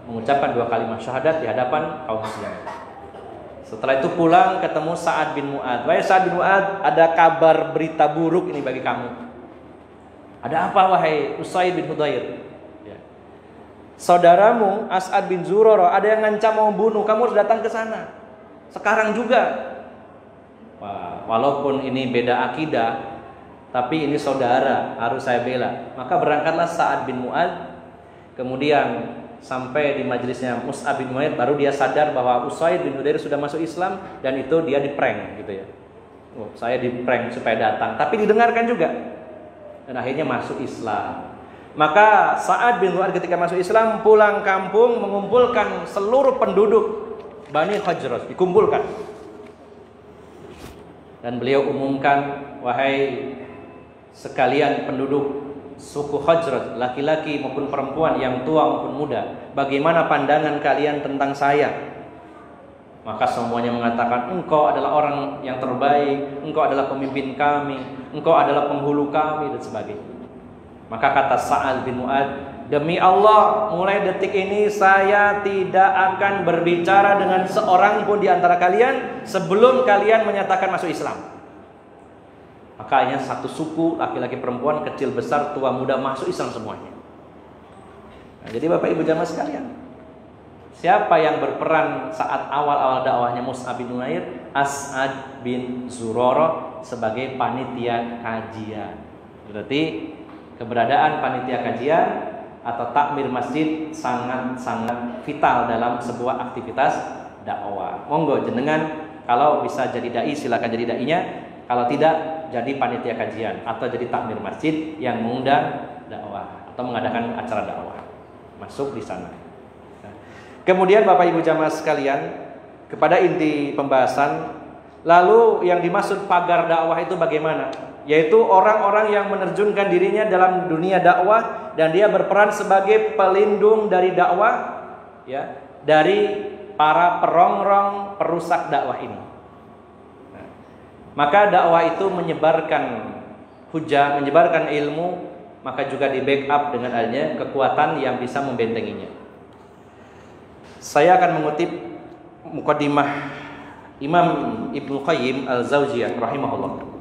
Speaker 1: mengucapkan 2 kalimat syahadat di hadapan kaum muslimin. Setelah itu pulang ketemu Sa'ad bin Mu'adz. Wahai Sa'ad bin Mu'adz, ada kabar berita buruk ini bagi kamu. Ada apa wahai Usaid bin Hudhair? Ya. Saudaramu As'ad bin Zurarah ada yang ngancam mau bunuh, kamu harus datang ke sana sekarang juga. Walaupun ini beda akidah, tapi ini saudara, harus saya bela. Maka berangkatlah Sa'ad bin Mu'adz. Kemudian sampai di majelisnya Mus'ab bin Umair, baru dia sadar bahwa Usaid bin Hudhair sudah masuk Islam, dan itu dia di-prank gitu ya. Saya di-prank supaya datang, tapi didengarkan juga. Dan akhirnya masuk Islam. Maka Sa'ad bin Mu'adz ketika masuk Islam pulang kampung mengumpulkan seluruh penduduk Bani Khazraj, dikumpulkan. Dan beliau umumkan, wahai sekalian penduduk suku Khazraj, laki-laki maupun perempuan, yang tua maupun muda, bagaimana pandangan kalian tentang saya? Maka semuanya mengatakan, engkau adalah orang yang terbaik, engkau adalah pemimpin kami, engkau adalah penghulu kami, dan sebagainya. Maka kata Sa'ad bin Mu'adz, demi Allah, mulai detik ini saya tidak akan berbicara dengan seorang pun di antara kalian sebelum kalian menyatakan masuk Islam. Makanya satu suku, laki-laki perempuan, kecil besar, tua muda, masuk Islam semuanya. Nah, jadi Bapak Ibu jamaah sekalian, siapa yang berperan saat awal-awal dakwahnya Mus'ab bin Umair? As'ad bin Zurarah sebagai panitia kajian. Berarti keberadaan panitia kajian atau takmir masjid sangat-sangat vital dalam sebuah aktivitas dakwah. Monggo jenengan kalau bisa jadi dai silakan jadi dainya, kalau tidak jadi panitia kajian atau jadi takmir masjid yang mengundang dakwah atau mengadakan acara dakwah. Masuk di sana. Nah, kemudian Bapak Ibu jamaah sekalian, kepada inti pembahasan, lalu yang dimaksud pagar dakwah itu bagaimana? Yaitu orang-orang yang menerjunkan dirinya dalam dunia dakwah dan dia berperan sebagai pelindung dari dakwah, ya, dari para perongrong perusak dakwah ini. Nah, maka dakwah itu menyebarkan hujah, menyebarkan ilmu, maka juga di backup dengan adanya kekuatan yang bisa membentenginya. Saya akan mengutip mukadimah Imam Ibnu Qayyim Al-Jauziyah rahimahullah.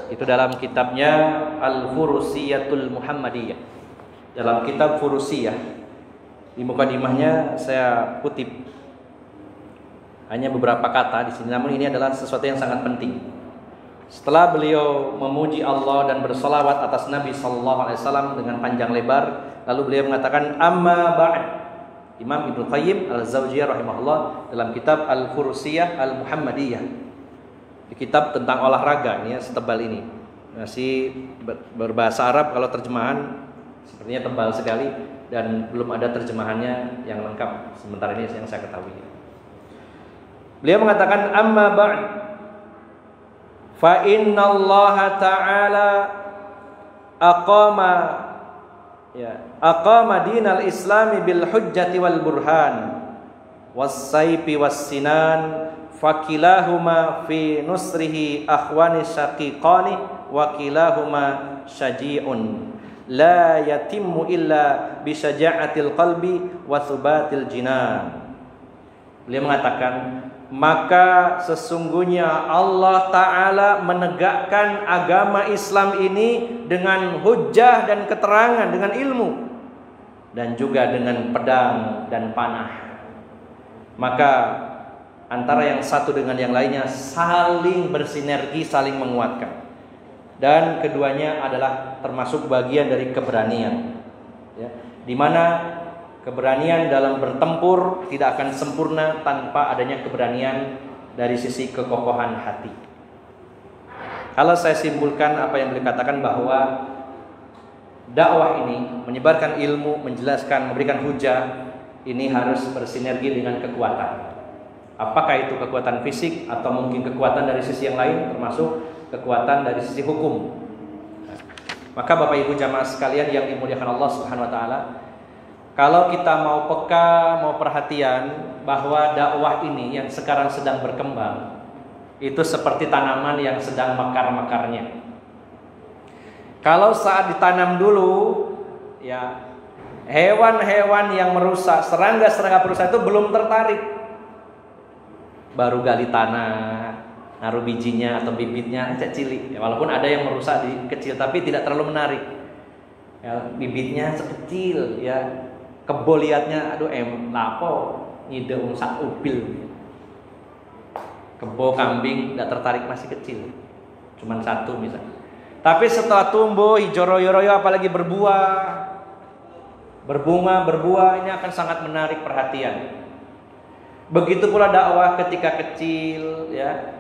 Speaker 1: Itu dalam kitabnya Al-Furusiyatul Muhammadiyah. Dalam kitab Furusiyah, di mukadimahnya saya kutip hanya beberapa kata di sini, namun ini adalah sesuatu yang sangat penting. Setelah beliau memuji Allah dan bersolawat atas Nabi sallallahu alaihi wasallam dengan panjang lebar, lalu beliau mengatakan, amma ba'd. Imam Ibnu Qayyim Al-Jauziyah rahimahullah dalam kitab Al-Furusiyah Al-Muhammadiyah, di kitab tentang olahraga ini ya, setebal ini, masih berbahasa Arab. Kalau terjemahan sepertinya tebal sekali dan belum ada terjemahannya yang lengkap sementara ini yang saya ketahui. Beliau mengatakan, amma ba'd fa innallaha ta'ala aqama dinal islami bil hujjati wal burhan was sayfi was sinan fakilahuma fi nusrihi akhwani syaqiqani wa kilahuma syaji'un la yatimmu illa bi syaja'atil qalbi wa thubatil jinan. Beliau mengatakan, maka sesungguhnya Allah Ta'ala menegakkan agama Islam ini dengan hujjah dan keterangan, dengan ilmu, dan juga dengan pedang dan panah. Maka antara yang satu dengan yang lainnya saling bersinergi, saling menguatkan. Dan keduanya adalah termasuk bagian dari keberanian, ya, di mana keberanian dalam bertempur tidak akan sempurna tanpa adanya keberanian dari sisi kekokohan hati. Kalau saya simpulkan apa yang beliau katakan, bahwa dakwah ini menyebarkan ilmu, menjelaskan, memberikan hujah, ini harus bersinergi dengan kekuatan. Apakah itu kekuatan fisik atau mungkin kekuatan dari sisi yang lain, termasuk kekuatan dari sisi hukum. Maka Bapak Ibu jamaah sekalian yang dimuliakan Allah Subhanahu wa taala, kalau kita mau peka, mau perhatian bahwa dakwah ini yang sekarang sedang berkembang itu seperti tanaman yang sedang mekar-mekarnya. Kalau saat ditanam dulu, ya, hewan-hewan yang merusak, serangga-serangga perusak itu belum tertarik. Baru gali tanah, naruh bijinya atau bibitnya cilik. Ya, walaupun ada yang merusak di kecil, tapi tidak terlalu menarik. Ya, bibitnya sekecil, ya. Kebo liatnya, aduh lapo ngide sak upil. Kebo kambing tidak tertarik, masih kecil, cuman satu misalnya. Tapi setelah tumbuh hijau royo-royo, apalagi berbuah, berbunga, berbuah, ini akan sangat menarik perhatian. Begitu pula dakwah ketika kecil, ya,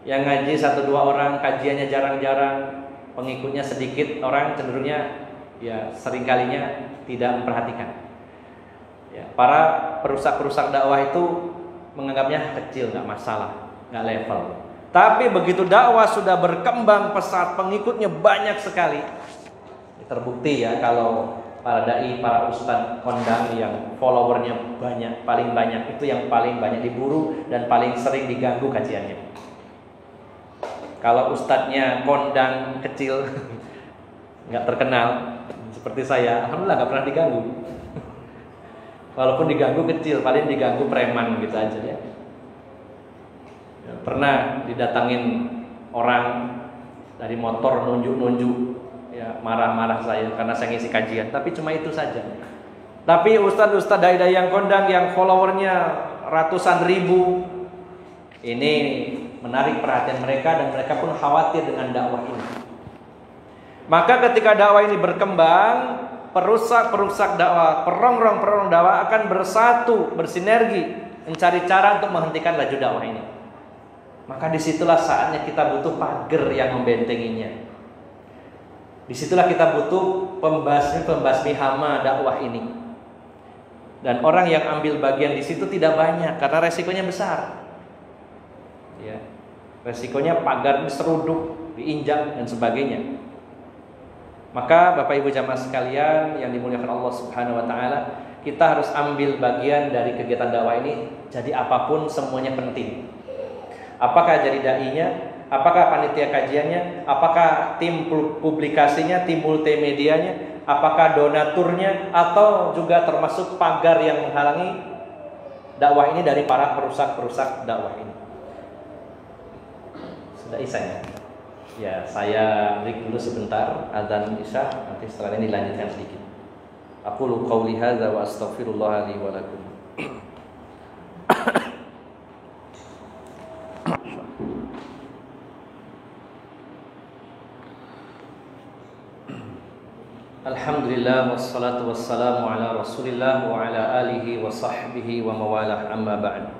Speaker 1: yang ngaji 1-2 orang, kajiannya jarang-jarang, pengikutnya sedikit, orang cenderungnya ya seringkalinya tidak memperhatikan. Ya, para perusak-perusak dakwah itu menganggapnya kecil, nggak masalah, nggak level. Tapi begitu dakwah sudah berkembang pesat, pengikutnya banyak sekali. Terbukti ya kalau para dai, para ustadz kondang yang followernya banyak, paling banyak itu yang paling banyak diburu dan paling sering diganggu kajiannya. Kalau ustadznya kondang kecil, nggak terkenal seperti saya, alhamdulillah nggak pernah diganggu. Walaupun diganggu kecil, paling diganggu preman gitu aja ya. Pernah didatangin orang dari motor nunjuk-nunjuk, ya marah-marah saya karena saya ngisi kajian, tapi cuma itu saja. Tapi ustadz-ustadz dai-dai yang kondang yang followernya ratusan ribu, ini menarik perhatian mereka dan mereka pun khawatir dengan dakwah ini. Maka ketika dakwah ini berkembang, perusak dakwah, perongrong dakwah akan bersatu, bersinergi, mencari cara untuk menghentikan laju dakwah ini. Maka disitulah saatnya kita butuh pagar yang membentenginya. Disitulah kita butuh pembasmi hama dakwah ini. Dan orang yang ambil bagian di situ tidak banyak karena resikonya besar. Ya, resikonya pagar diseruduk, diinjak dan sebagainya. Maka Bapak Ibu jamaah sekalian yang dimuliakan Allah Subhanahu wa taala, kita harus ambil bagian dari kegiatan dakwah ini. Jadi apapun semuanya penting. Apakah jadi dai-nya, apakah panitia kajiannya, apakah tim publikasinya, tim multimedianya, apakah donaturnya, atau juga termasuk pagar yang menghalangi dakwah ini dari para perusak dakwah ini. Sudah isya ya? Ya, saya break dulu sebentar, azan isya, nanti setelah ini dilanjutkan sedikit. Aqulu qauli hadza wa astaghfirullah li wa lakum. Alhamdulillah wassalatu wassalamu ala Rasulillah wa ala alihi wa sahbihi wa mawalah, amma ba'd.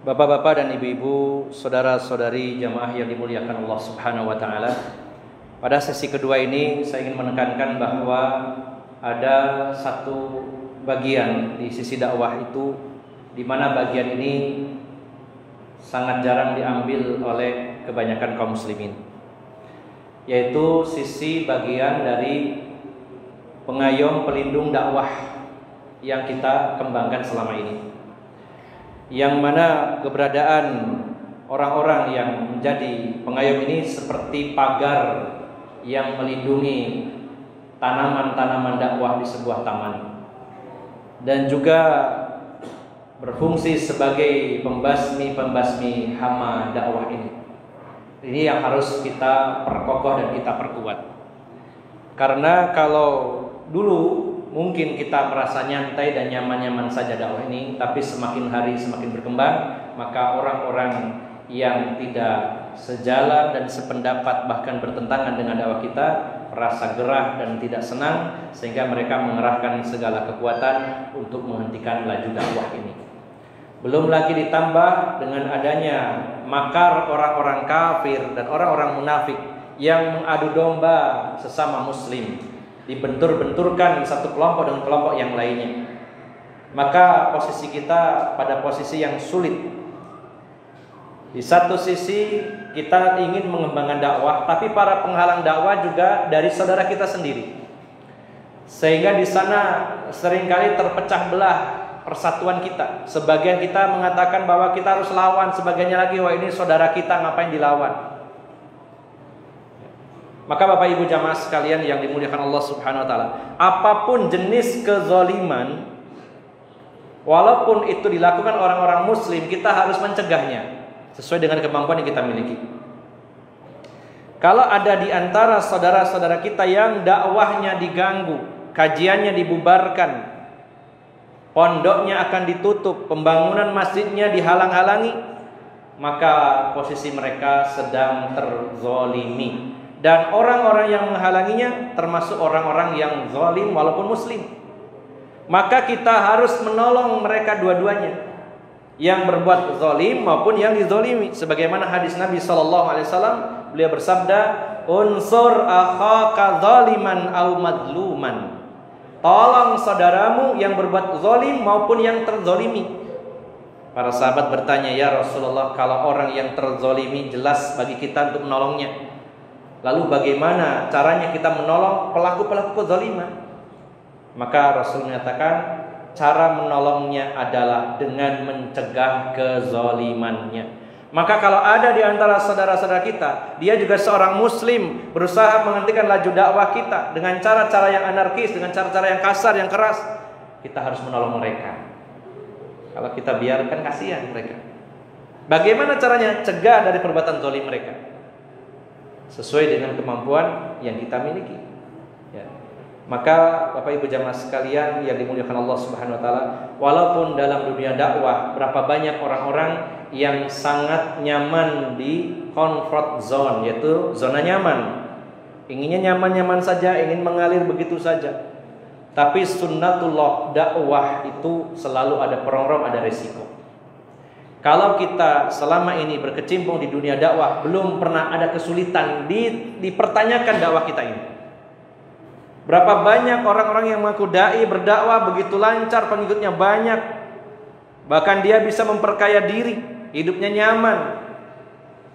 Speaker 1: Bapak-bapak dan ibu-ibu, saudara-saudari jamaah yang dimuliakan Allah Subhanahu wa taala. Pada sesi kedua ini saya ingin menekankan bahwa ada satu bagian di sisi dakwah itu di mana bagian ini sangat jarang diambil oleh kebanyakan kaum muslimin, yaitu sisi bagian dari pengayom pelindung dakwah yang kita kembangkan selama ini, yang mana keberadaan orang-orang yang menjadi pengayom ini seperti pagar yang melindungi tanaman-tanaman dakwah di sebuah taman, dan juga berfungsi sebagai pembasmi hama dakwah ini. Ini yang harus kita perkokoh dan kita perkuat. Karena kalau dulu mungkin kita merasa nyantai dan nyaman-nyaman saja dakwah ini, tapi semakin hari semakin berkembang, maka orang-orang yang tidak sejalan dan sependapat bahkan bertentangan dengan dakwah kita merasa gerah dan tidak senang, sehingga mereka mengerahkan segala kekuatan untuk menghentikan laju dakwah ini. Belum lagi ditambah dengan adanya makar orang-orang kafir dan orang-orang munafik yang mengadu domba sesama muslim, dibentur-benturkan satu kelompok dengan kelompok yang lainnya. Maka posisi kita pada posisi yang sulit. Di satu sisi kita ingin mengembangkan dakwah, tapi para penghalang dakwah juga dari saudara kita sendiri, sehingga di sana seringkali terpecah belah persatuan kita. Sebagian kita mengatakan bahwa kita harus lawan, sebagiannya lagi wah ini saudara kita ngapain dilawan. Maka Bapak Ibu jamaah sekalian yang dimuliakan Allah Subhanahu wa taala, apapun jenis kezaliman, walaupun itu dilakukan orang-orang muslim, kita harus mencegahnya sesuai dengan kemampuan yang kita miliki. Kalau ada di antara saudara-saudara kita yang dakwahnya diganggu, kajiannya dibubarkan, pondoknya akan ditutup, pembangunan masjidnya dihalang-halangi, maka posisi mereka sedang terzolimi. Dan orang-orang yang menghalanginya termasuk orang-orang yang zalim walaupun muslim. Maka kita harus menolong mereka dua-duanya, yang berbuat zalim maupun yang dizalimi. Sebagaimana hadis Nabi SAW, beliau bersabda, unsur akhaka zaliman au madluman. Tolong saudaramu yang berbuat zalim maupun yang terzalimi. Para sahabat bertanya, "Ya Rasulullah, kalau orang yang terzolimi jelas bagi kita untuk menolongnya. Lalu bagaimana caranya kita menolong pelaku-pelaku kezaliman?" Maka Rasul menyatakan, cara menolongnya adalah dengan mencegah kezalimannya. Maka kalau ada di antara saudara-saudara kita, dia juga seorang muslim, berusaha menghentikan laju dakwah kita dengan cara-cara yang anarkis, dengan cara-cara yang kasar, yang keras, kita harus menolong mereka. Kalau kita biarkan, kasihan mereka. Bagaimana caranya? Cegah dari perbuatan zalim mereka sesuai dengan kemampuan yang kita miliki, ya. Maka Bapak Ibu jamaah sekalian yang dimuliakan Allah Subhanahu wa taala, walaupun dalam dunia dakwah berapa banyak orang-orang yang sangat nyaman di comfort zone, yaitu zona nyaman. Inginnya nyaman-nyaman saja, ingin mengalir begitu saja. Tapi sunnatullah dakwah itu selalu ada perongrong, ada resiko. Kalau kita selama ini berkecimpung di dunia dakwah, belum pernah ada kesulitan dipertanyakan dakwah kita ini. Berapa banyak orang-orang yang mengaku dai, berdakwah begitu lancar, pengikutnya banyak, bahkan dia bisa memperkaya diri, hidupnya nyaman,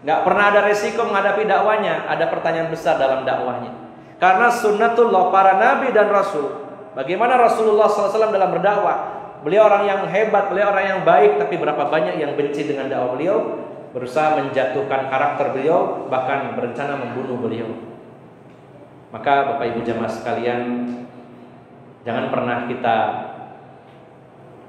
Speaker 1: nggak pernah ada resiko menghadapi dakwanya. Ada pertanyaan besar dalam dakwahnya, karena sunnatullah para nabi dan rasul. Bagaimana Rasulullah SAW dalam berdakwah? Beliau orang yang hebat, beliau orang yang baik, tapi berapa banyak yang benci dengan dakwah beliau, berusaha menjatuhkan karakter beliau, bahkan berencana membunuh beliau. Maka Bapak Ibu jamaah sekalian, jangan pernah kita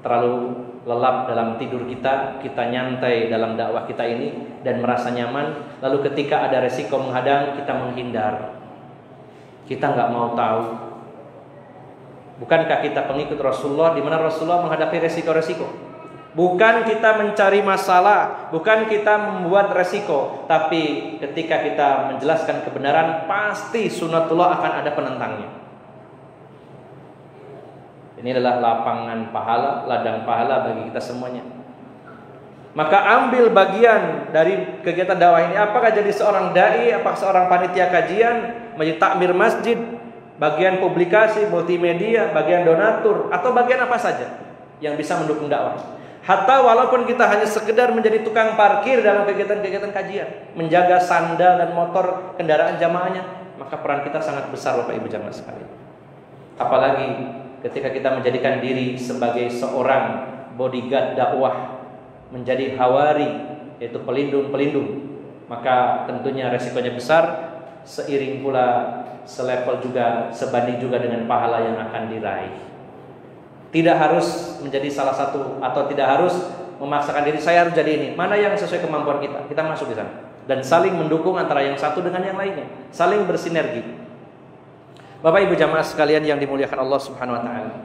Speaker 1: terlalu lelap dalam tidur kita nyantai dalam dakwah kita ini dan merasa nyaman. Lalu ketika ada resiko menghadang, kita menghindar. Kita nggak mau tahu. Bukankah kita pengikut Rasulullah, di mana Rasulullah menghadapi resiko-resiko? Bukan kita mencari masalah, bukan kita membuat resiko, tapi ketika kita menjelaskan kebenaran, pasti sunnatullah akan ada penentangnya. Ini adalah lapangan pahala, ladang pahala bagi kita semuanya. Maka ambil bagian dari kegiatan dakwah ini. Apakah jadi seorang dai, apakah seorang panitia kajian, menjadi takmir masjid, bagian publikasi, multimedia, bagian donatur, atau bagian apa saja yang bisa mendukung dakwah. Hatta walaupun kita hanya sekedar menjadi tukang parkir dalam kegiatan-kegiatan kajian, menjaga sandal dan motor kendaraan jamaahnya, maka peran kita sangat besar Bapak Ibu jamaah sekalian. Apalagi ketika kita menjadikan diri sebagai seorang bodyguard dakwah, menjadi hawari, yaitu pelindung-pelindung, maka tentunya resikonya besar, seiring pula selevel juga, sebanding juga dengan pahala yang akan diraih. Tidak harus menjadi salah satu, atau tidak harus memaksakan diri saya harus jadi ini. Mana yang sesuai kemampuan kita, kita masuk di sana. Dan saling mendukung antara yang satu dengan yang lainnya, saling bersinergi. Bapak Ibu jamaah sekalian yang dimuliakan Allah Subhanahu wa taala,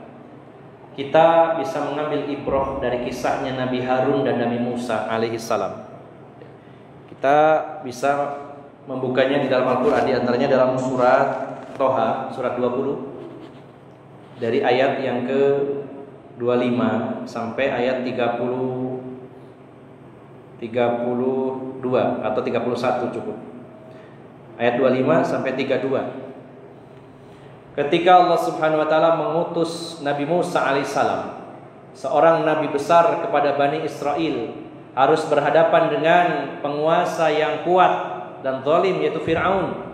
Speaker 1: kita bisa mengambil ibrah dari kisahnya Nabi Harun dan Nabi Musa alaihi salam. Kita bisa membukanya di dalam Al-Quran, di antaranya dalam surat Toha, surat 20, dari ayat yang ke-25 sampai ayat 32 atau 31 cukup. Ayat 25 sampai 32. Ketika Allah Subhanahu wa taala mengutus Nabi Musa alaihissalam, seorang nabi besar kepada Bani Israel, harus berhadapan dengan penguasa yang kuat dan zalim, yaitu Fir'aun.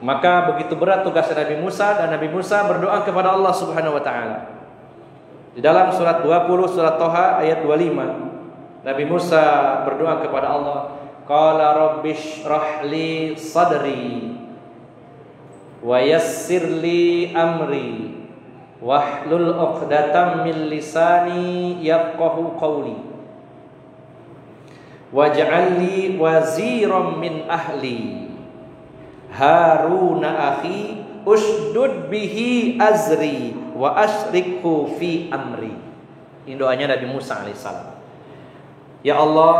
Speaker 1: Maka begitu berat tugas Nabi Musa, dan Nabi Musa berdoa kepada Allah Subhanahu wa taala. Di dalam surat 20 surat Toha ayat 25, Nabi Musa berdoa kepada Allah, qala rabbishrah li sadri wa yassir li amri wahlul 'uqdatam min lisani yafqahu qawli waj'al li waziran min ahli Haruna akhi ushdud bihi azri wa asyrikhu fi amri. Ini doanya Nabi Musa alaihissalam. Ya Allah,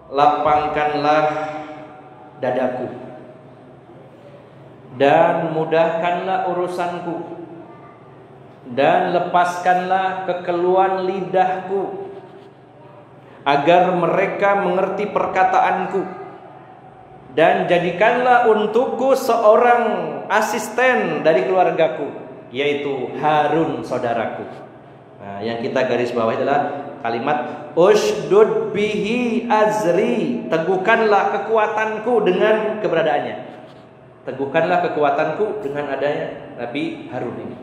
Speaker 1: lapangkanlah dadaku dan mudahkanlah urusanku, dan lepaskanlah kekeluhan lidahku, agar mereka mengerti perkataanku, dan jadikanlah untukku seorang asisten dari keluargaku, yaitu Harun saudaraku. Nah, yang kita garis bawahi adalah kalimat ushdud bihi azri, teguhkanlah kekuatanku dengan keberadaannya. Teguhkanlah kekuatanku dengan adanya Nabi Harun ini.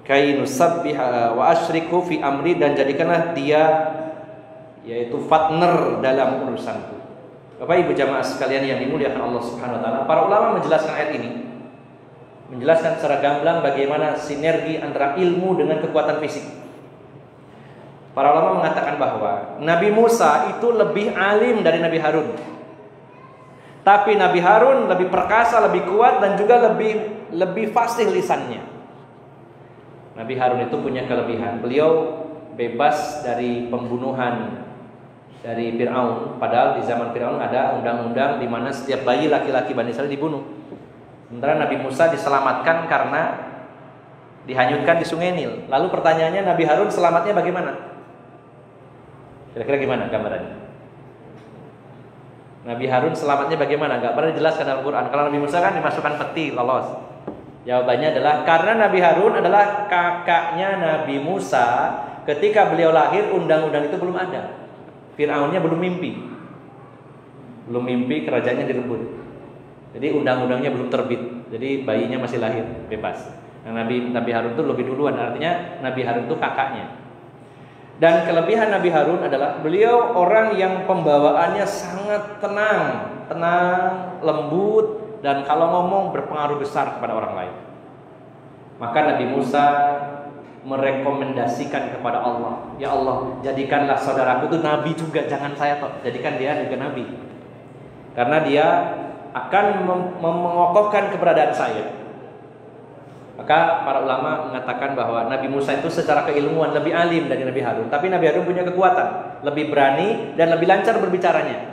Speaker 1: Kainusabbiha wa asyriku fi amri, dan jadikanlah dia yaitu partner dalam urusanku. Bapak Ibu jamaah sekalian yang dimuliakan Allah Subhanahu wa taala, para ulama menjelaskan ayat ini, menjelaskan secara gamblang bagaimana sinergi antara ilmu dengan kekuatan fisik. Para ulama mengatakan bahwa Nabi Musa itu lebih alim dari Nabi Harun. Tapi Nabi Harun lebih perkasa, lebih kuat, dan juga lebih fasih lisannya. Nabi Harun itu punya kelebihan. Beliau bebas dari pembunuhan dari Fir'aun. Padahal di zaman Fir'aun ada undang-undang di mana setiap bayi laki-laki Bani Israil dibunuh. Sementara Nabi Musa diselamatkan karena dihanyutkan di Sungai Nil. Lalu pertanyaannya, Nabi Harun selamatnya bagaimana? Kira-kira gimana gambarannya? Nabi Harun selamatnya bagaimana? Gak pernah dijelaskan dalam Quran. Kalau Nabi Musa kan dimasukkan peti, lolos. Jawabannya adalah karena Nabi Harun adalah kakaknya Nabi Musa. Ketika beliau lahir, undang-undang itu belum ada. Fir'aunnya belum mimpi. Belum mimpi, kerajaannya direbut. Jadi undang-undangnya belum terbit. Jadi bayinya masih lahir, bebas. Nah, Nabi Harun itu lebih duluan. Artinya Nabi Harun itu kakaknya. Dan kelebihan Nabi Harun adalah beliau orang yang pembawaannya sangat tenang, lembut, dan kalau ngomong berpengaruh besar kepada orang lain. Maka Nabi Musa merekomendasikan kepada Allah, ya Allah, jadikanlah saudaraku itu nabi juga, jangan saya toh, jadikan dia juga nabi. Karena dia akan mengokohkan keberadaan saya. Maka para ulama mengatakan bahwa Nabi Musa itu secara keilmuan lebih alim dari Nabi Harun, tapi Nabi Harun punya kekuatan, lebih berani dan lebih lancar berbicaranya.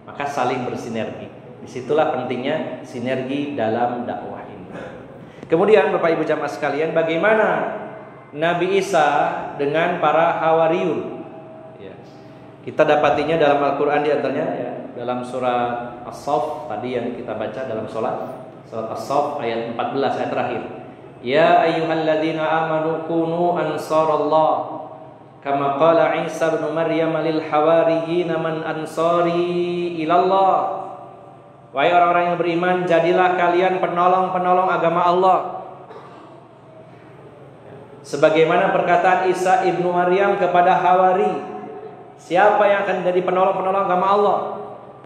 Speaker 1: Maka saling bersinergi. Disitulah pentingnya sinergi dalam dakwah ini. Kemudian Bapak Ibu jamaah sekalian, bagaimana Nabi Isa dengan para Hawariyun? Ya. Kita dapatinya dalam Al-Quran, di antaranya ya, dalam surat As-Saff tadi yang kita baca dalam surat As-Saff ayat 14 ayat terakhir. Ya ayyuhalladzina amanu kunu ansarallah kama qala Isa bin Maryam lil hawariyyin man ansari ilallah. Wahai orang-orang yang beriman, jadilah kalian penolong-penolong agama Allah. Sebagaimana perkataan Isa ibnu Maryam kepada Hawari, siapa yang akan jadi penolong-penolong agama Allah?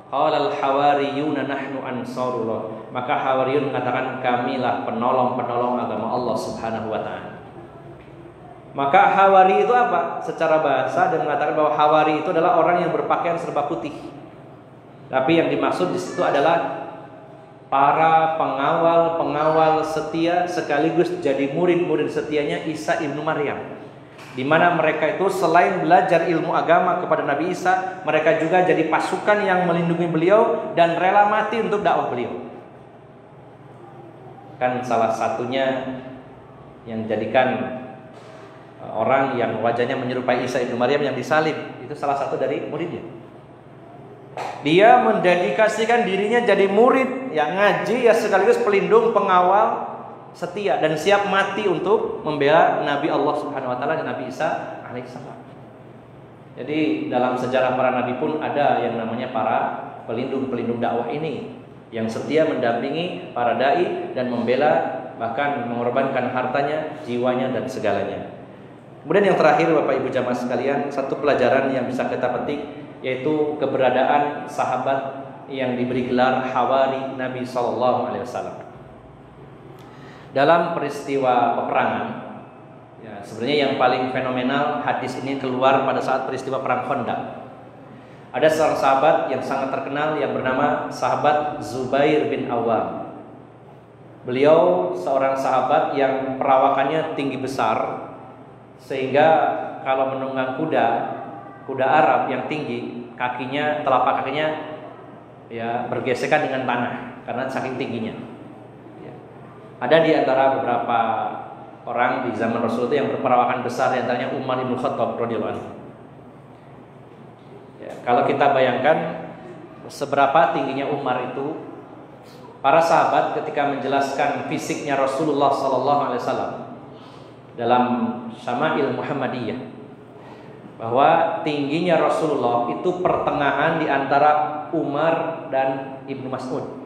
Speaker 1: Qalal hawariyuna nahnu ansarullah. Maka Hawariyun mengatakan, kamilah penolong-penolong agama Allah Subhanahu wa taala. Maka Hawari itu apa? Secara bahasa dan mengatakan bahwa Hawari itu adalah orang yang berpakaian serba putih. Tapi yang dimaksud di situ adalah para pengawal setia sekaligus jadi murid-murid setianya Isa ibnu Maryam. Di mana mereka itu selain belajar ilmu agama kepada Nabi Isa, mereka juga jadi pasukan yang melindungi beliau dan rela mati untuk dakwah beliau. Kan salah satunya yang jadikan orang yang wajahnya menyerupai Isa ibnu Maryam yang disalib, itu salah satu dari muridnya. Dia mendedikasikan dirinya jadi murid yang ngaji ya sekaligus pelindung, pengawal setia dan siap mati untuk membela Nabi Allah Subhanahu wa taala dan Nabi Isa alaihissalam. Jadi dalam sejarah para nabi pun ada yang namanya para pelindung-pelindung dakwah ini yang setia mendampingi para dai dan membela, bahkan mengorbankan hartanya, jiwanya dan segalanya. Kemudian yang terakhir Bapak Ibu jamaah sekalian, satu pelajaran yang bisa kita petik yaitu keberadaan sahabat yang diberi gelar Hawari Nabi sallallahu alaihi wasallam. Dalam peristiwa peperangan, ya, sebenarnya yang paling fenomenal hadis ini keluar pada saat peristiwa perang Khandaq. Ada seorang sahabat yang sangat terkenal yang bernama sahabat Zubair bin Awam. Beliau seorang sahabat yang perawakannya tinggi besar, sehingga kalau menunggang kuda Arab yang tinggi, telapak kakinya ya bergesekan dengan tanah karena saking tingginya. Ada di antara beberapa orang di zaman Rasul itu yang berperawakan besar, di antaranya Umar bin Khattab radhiyallahu anhu. Ya, kalau kita bayangkan seberapa tingginya Umar itu, para sahabat ketika menjelaskan fisiknya Rasulullah sallallahu alaihi wasallam, dalam Syama'il Muhammadiyah bahwa tingginya Rasulullah itu pertengahan di antara Umar dan Ibnu Mas'ud.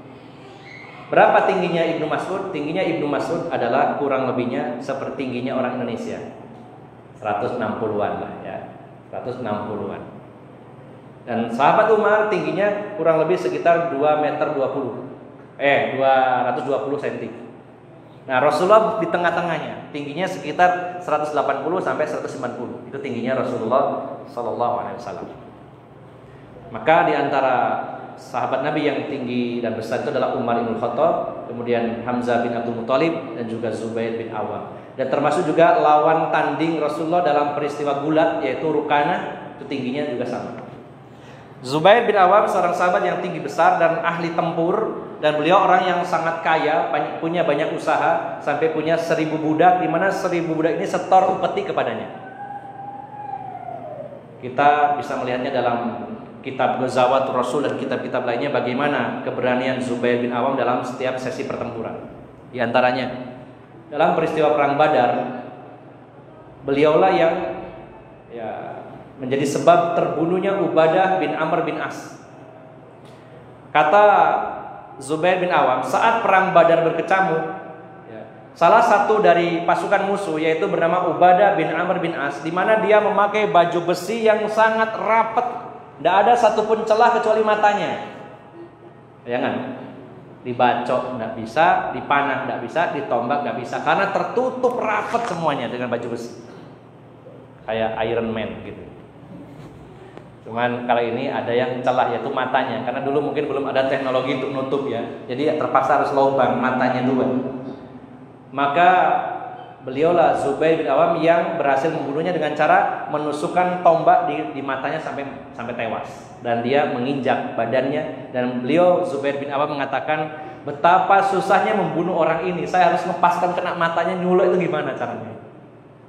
Speaker 1: Berapa tingginya Ibnu Mas'ud? Tingginya Ibnu Mas'ud adalah kurang lebihnya seperti tingginya orang Indonesia, 160-an lah ya, 160-an. Dan sahabat Umar tingginya kurang lebih sekitar 2,20 meter, 220 cm. Nah, Rasulullah di tengah-tengahnya, tingginya sekitar 180 sampai 190. Itu tingginya Rasulullah sallallahu alaihi wasallam. Maka di antara sahabat Nabi yang tinggi dan besar itu adalah Umar bin Khattab, kemudian Hamzah bin Abdul Muthalib, dan juga Zubair bin Awam. Dan termasuk juga lawan tanding Rasulullah dalam peristiwa gulat, yaitu Rukanah, itu tingginya juga sama. Zubair bin Awam seorang sahabat yang tinggi besar dan ahli tempur, dan beliau orang yang sangat kaya, punya banyak usaha, sampai punya 1000 budak, di mana 1000 budak ini setor upeti kepadanya. Kita bisa melihatnya dalam kitab Ghazawat Rasul dan kitab-kitab lainnya bagaimana keberanian Zubair bin Awam dalam setiap sesi pertempuran. Di antaranya dalam peristiwa perang Badar, beliaulah yang menjadi sebab terbunuhnya Ubadah bin Amr bin As. Kata Zubair bin Awam, saat perang Badar berkecamuk, salah satu dari pasukan musuh yaitu bernama Ubadah bin Amr bin As, di mana dia memakai baju besi yang sangat rapat, tidak ada satupun celah kecuali matanya. Jangan dibacok tidak bisa, dipanah tidak bisa, ditombak tidak bisa, karena tertutup rapat semuanya dengan baju besi, kayak Iron Man gitu. Cuman kalau ini ada yang celah, yaitu matanya, karena dulu mungkin belum ada teknologi untuk nutup ya, jadi terpaksa harus lubang matanya dua. Maka beliaulah Zubair bin Awam yang berhasil membunuhnya dengan cara menusukkan tombak di matanya sampai tewas, dan dia menginjak badannya. Dan beliau Zubair bin Awam mengatakan, betapa susahnya membunuh orang ini, saya harus lepaskan kena matanya, nyuluk itu gimana caranya,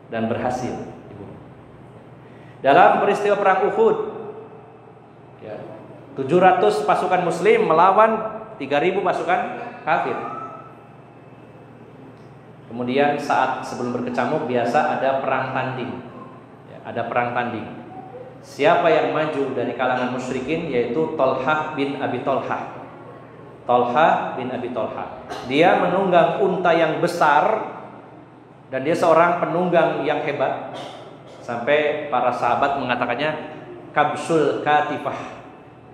Speaker 1: dan berhasil dibunuh. Dalam peristiwa perang Uhud, 700 pasukan muslim melawan 3000 pasukan kafir. Kemudian saat sebelum berkecamuk biasa ada perang tanding. Ada perang tanding. Siapa yang maju dari kalangan musyrikin yaitu Thalhah bin Abi Thalhah. Thalhah bin Abi Thalhah. Dia menunggang unta yang besar, dan dia seorang penunggang yang hebat, sampai para sahabat mengatakannya Kabsul Katifah,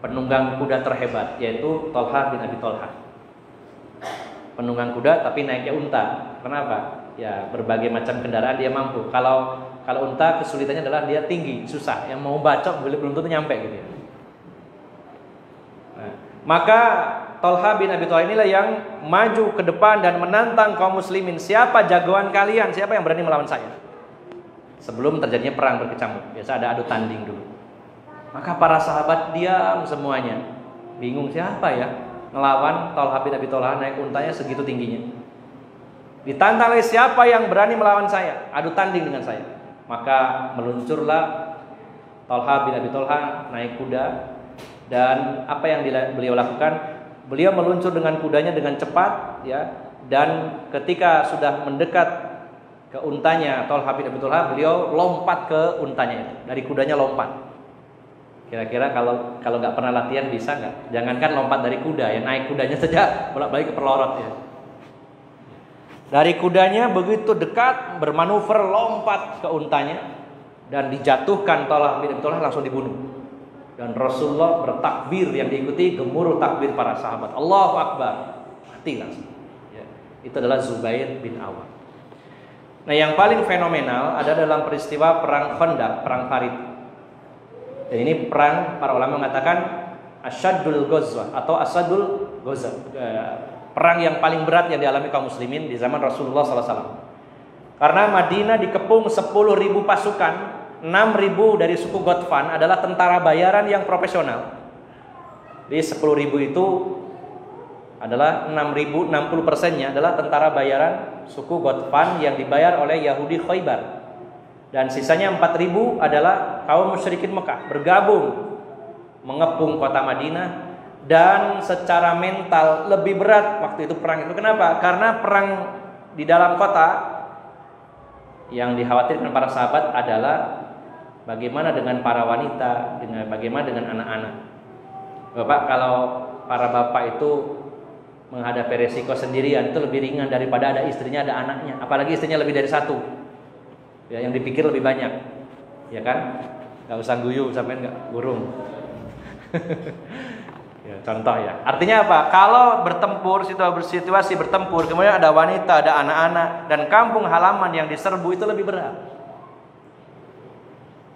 Speaker 1: penunggang kuda terhebat, yaitu Thalhah bin Abi Thalhah. Penunggang kuda tapi naiknya unta. Kenapa? Ya, berbagai macam kendaraan dia mampu. Kalau unta kesulitannya adalah dia tinggi, susah. Yang mau bacok belum tentu nyampe gitu ya. Nah, maka Thalhah bin Abi Thalhah inilah yang maju ke depan dan menantang kaum muslimin. Siapa jagoan kalian? Siapa yang berani melawan saya? Sebelum terjadinya perang berkecamuk, biasa ada adu tanding dulu. Maka para sahabat diam semuanya, bingung siapa ya ngelawan Thalhah bin Abi Thalhah, naik untanya segitu tingginya. Ditantang oleh siapa yang berani melawan saya, adu tanding dengan saya. Maka meluncurlah Thalhah bin Abi Thalhah naik kuda, dan apa yang beliau lakukan? Beliau meluncur dengan kudanya dengan cepat, ya. Dan ketika sudah mendekat ke untanya Thalhah bin Abi Thalhah, beliau lompat ke untanya itu, dari kudanya lompat. Kira-kira kalau nggak pernah latihan bisa nggak? Jangankan lompat dari kuda ya, naik kudanya saja bolak-balik ke pelorot ya. Dari kudanya begitu dekat, bermanuver lompat ke untanya, dan dijatuhkan Thalhah bin Abi Thalhah, langsung dibunuh. Dan Rasulullah bertakbir yang diikuti gemuruh takbir para sahabat. Allahu Akbar, mati langsung. Ya, itu adalah Zubair bin Awam. Nah, yang paling fenomenal ada dalam peristiwa perang Khandaq, perang Farid. Dan ini perang, para ulama mengatakan Asyadul Ghazwah atau Asadul Ghazwah, perang yang paling berat yang dialami kaum muslimin di zaman Rasulullah SAW. Karena Madinah dikepung 10.000 pasukan, 6.000 dari suku Ghatfan adalah tentara bayaran yang profesional. Di 10.000 itu adalah 6.000, 60%-nya adalah tentara bayaran suku Ghatfan yang dibayar oleh Yahudi Khaybar. Dan sisanya 4.000 adalah kaum musyrikin Mekah, bergabung mengepung kota Madinah. Dan secara mental lebih berat waktu itu perang itu. Kenapa? Karena perang di dalam kota Yang dikhawatirkan para sahabat adalah bagaimana dengan para wanita, bagaimana dengan anak-anak. Bapak, kalau para bapak itu menghadapi resiko sendirian itu lebih ringan daripada ada istrinya, ada anaknya. Apalagi istrinya lebih dari satu, ya, yang dipikir lebih banyak, ya kan? Gak usah guyu sampai nggak burung. Ya, contoh ya. Artinya apa? Kalau bertempur, situasi bertempur, kemudian ada wanita, ada anak-anak, dan kampung halaman yang diserbu, itu lebih berat.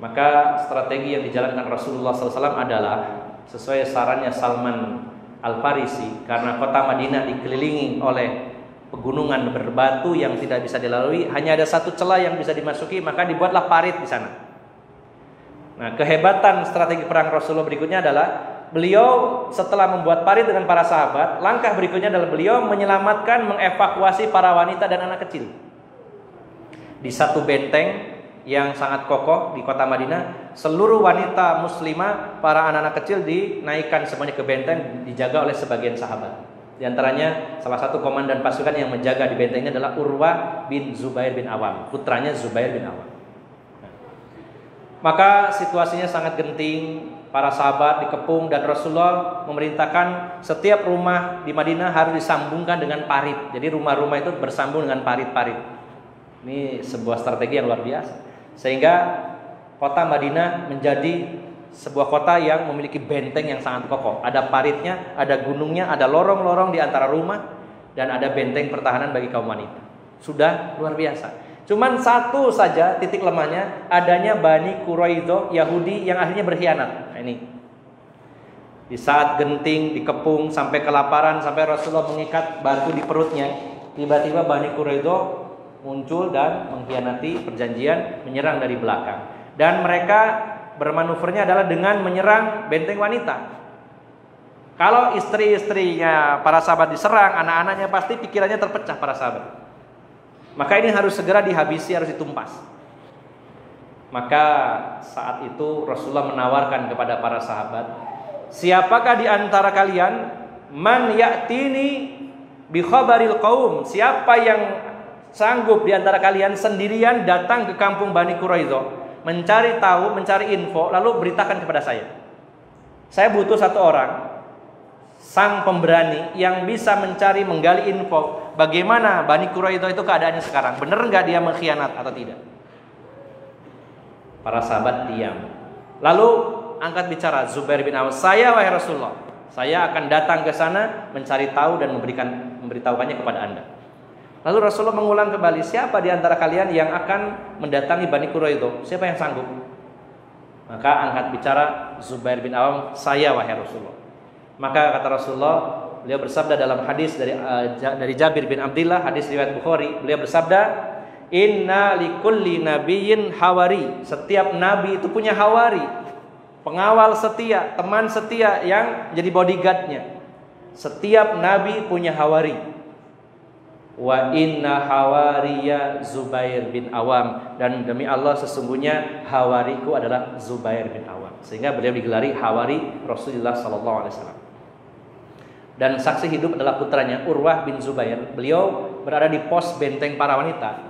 Speaker 1: Maka strategi yang dijalankan Rasulullah SAW adalah sesuai sarannya Salman Al-Farisi, karena kota Madinah dikelilingi oleh pegunungan berbatu yang tidak bisa dilalui, hanya ada satu celah yang bisa dimasuki, maka dibuatlah parit di sana. Nah, kehebatan strategi perang Rasulullah berikutnya adalah beliau setelah membuat parit dengan para sahabat, langkah berikutnya adalah beliau menyelamatkan, mengevakuasi para wanita dan anak kecil. Di satu benteng yang sangat kokoh di kota Madinah, seluruh wanita muslimah, para anak-anak kecil dinaikkan semuanya ke benteng, dijaga oleh sebagian sahabat. Di antaranya salah satu komandan pasukan yang menjaga di bentengnya adalah Urwah bin Zubair bin Awam, putranya Zubair bin Awam. Maka situasinya sangat genting, para sahabat dikepung, dan Rasulullah memerintahkan setiap rumah di Madinah harus disambungkan dengan parit. Jadi rumah-rumah itu bersambung dengan parit-parit. Ini sebuah strategi yang luar biasa, sehingga kota Madinah menjadi sebuah kota yang memiliki benteng yang sangat kokoh. Ada paritnya, ada gunungnya, ada lorong-lorong di antara rumah, dan ada benteng pertahanan bagi kaum wanita. Sudah luar biasa. Cuman satu saja titik lemahnya, adanya Bani Quraidah, Yahudi yang akhirnya berkhianat. Nah, ini di saat genting, dikepung, sampai kelaparan, sampai Rasulullah mengikat batu di perutnya, tiba-tiba Bani Quraidah muncul dan mengkhianati perjanjian, menyerang dari belakang. Dan mereka bermanuvernya adalah dengan menyerang benteng wanita. Kalau istri-istrinya para sahabat diserang, anak-anaknya pasti pikirannya terpecah para sahabat. Maka ini harus segera dihabisi, harus ditumpas. Maka saat itu Rasulullah menawarkan kepada para sahabat, siapakah di antara kalian man ya'tini bi khabaril qaum, siapa yang sanggup di antara kalian sendirian datang ke kampung Bani Quraidah, mencari tahu, mencari info, lalu beritakan kepada saya. Saya butuh satu orang, sang pemberani yang bisa mencari, menggali info bagaimana Bani Quraidah itu keadaannya sekarang, benar nggak dia mengkhianat atau tidak. Para sahabat diam. Lalu angkat bicara Zubair bin Awam, saya wahai Rasulullah, saya akan datang ke sana mencari tahu dan memberitahukannya kepada anda. Lalu Rasulullah mengulang kembali, siapa di antara kalian yang akan mendatangi Bani Quraidah? Siapa yang sanggup? Maka angkat bicara Zubair bin Awam, saya wahai Rasulullah. Maka kata Rasulullah, beliau bersabda dalam hadis dari Jabir bin Abdullah, hadis riwayat Bukhari, beliau bersabda, inna likulli nabiyyin hawari, setiap nabi itu punya hawari, pengawal setia, teman setia yang jadi bodyguardnya. Setiap nabi punya hawari. Wa inna hawariya Zubair bin Awam, dan demi Allah sesungguhnya hawariku adalah Zubair bin Awam. Sehingga beliau digelari hawari Rasulullah sallallahu alaihi wasallam. Dan saksi hidup adalah putranya Urwah bin Zubair. Beliau berada di pos benteng para wanita.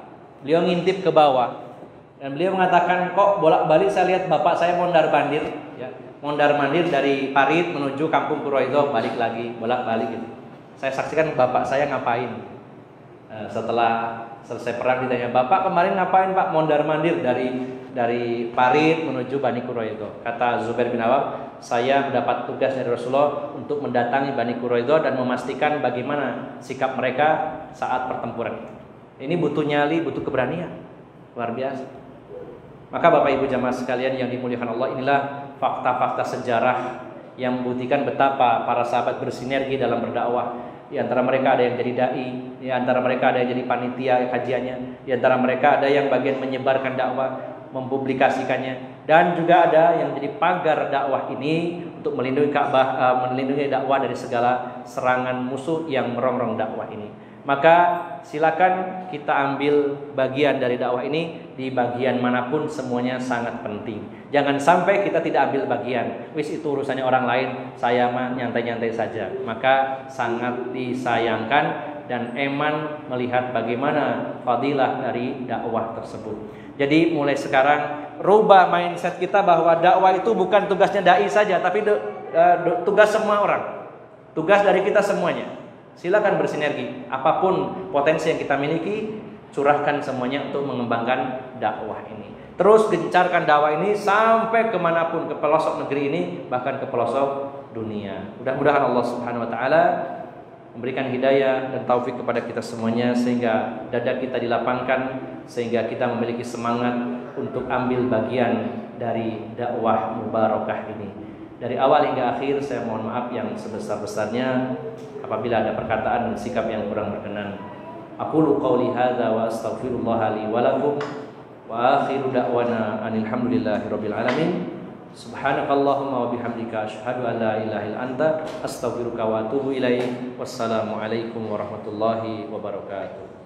Speaker 1: Beliau ngintip ke bawah dan beliau mengatakan, kok bolak-balik saya lihat bapak saya mondar-mandir, ya, mondar-mandir dari parit menuju kampung Quraidah, balik lagi, bolak-balik gitu. Saya saksikan bapak saya ngapain. Setelah selesai perang ditanya, bapak kemarin ngapain pak? Mondar-mandir dari parit menuju Bani Quraidah. Kata Zubair bin Awam, saya mendapat tugas dari Rasulullah untuk mendatangi Bani Quraidah dan memastikan bagaimana sikap mereka saat pertempuran. Ini butuh nyali, butuh keberanian, luar biasa. Maka Bapak Ibu jamaah sekalian yang dimuliakan Allah, inilah fakta-fakta sejarah yang membuktikan betapa para sahabat bersinergi dalam berdakwah. Di antara mereka ada yang jadi dai, di antara mereka ada yang jadi panitia kajiannya, di antara mereka ada yang bagian menyebarkan dakwah, mempublikasikannya, dan juga ada yang jadi pagar dakwah ini untuk melindungi Ka'bah, melindungi dakwah dari segala serangan musuh yang merongrong dakwah ini. Maka silakan kita ambil bagian dari dakwah ini di bagian manapun, semuanya sangat penting. Jangan sampai kita tidak ambil bagian. Wis itu urusannya orang lain, saya mah nyantai-nyantai saja. Maka sangat disayangkan dan Eman melihat bagaimana fadilah dari dakwah tersebut. Jadi mulai sekarang rubah mindset kita bahwa dakwah itu bukan tugasnya dai saja, tapi tugas semua orang. Tugas dari kita semuanya. Silakan bersinergi. Apapun potensi yang kita miliki, curahkan semuanya untuk mengembangkan dakwah ini. Terus gencarkan dakwah ini sampai kemanapun, ke pelosok negeri ini, bahkan ke pelosok dunia. Mudah-mudahan Allah Subhanahu Wa Taala memberikan hidayah dan taufik kepada kita semuanya, sehingga dada kita dilapangkan, sehingga kita memiliki semangat untuk ambil bagian dari dakwah mubarakah ini. Dari awal hingga akhir saya mohon maaf yang sebesar-besarnya apabila ada perkataan dan sikap yang kurang berkenan. Aqulu qouli hadza wa astaghfirullah li wa lakum. Wa akhiru da'wana alhamdulillahirabbil alamin. Subhanakallahumma wa bihamdika asyhadu an la ilaha illa anta astaghfiruka wa atubu ilaik. Wassalamu alaikum warahmatullahi wabarakatuh.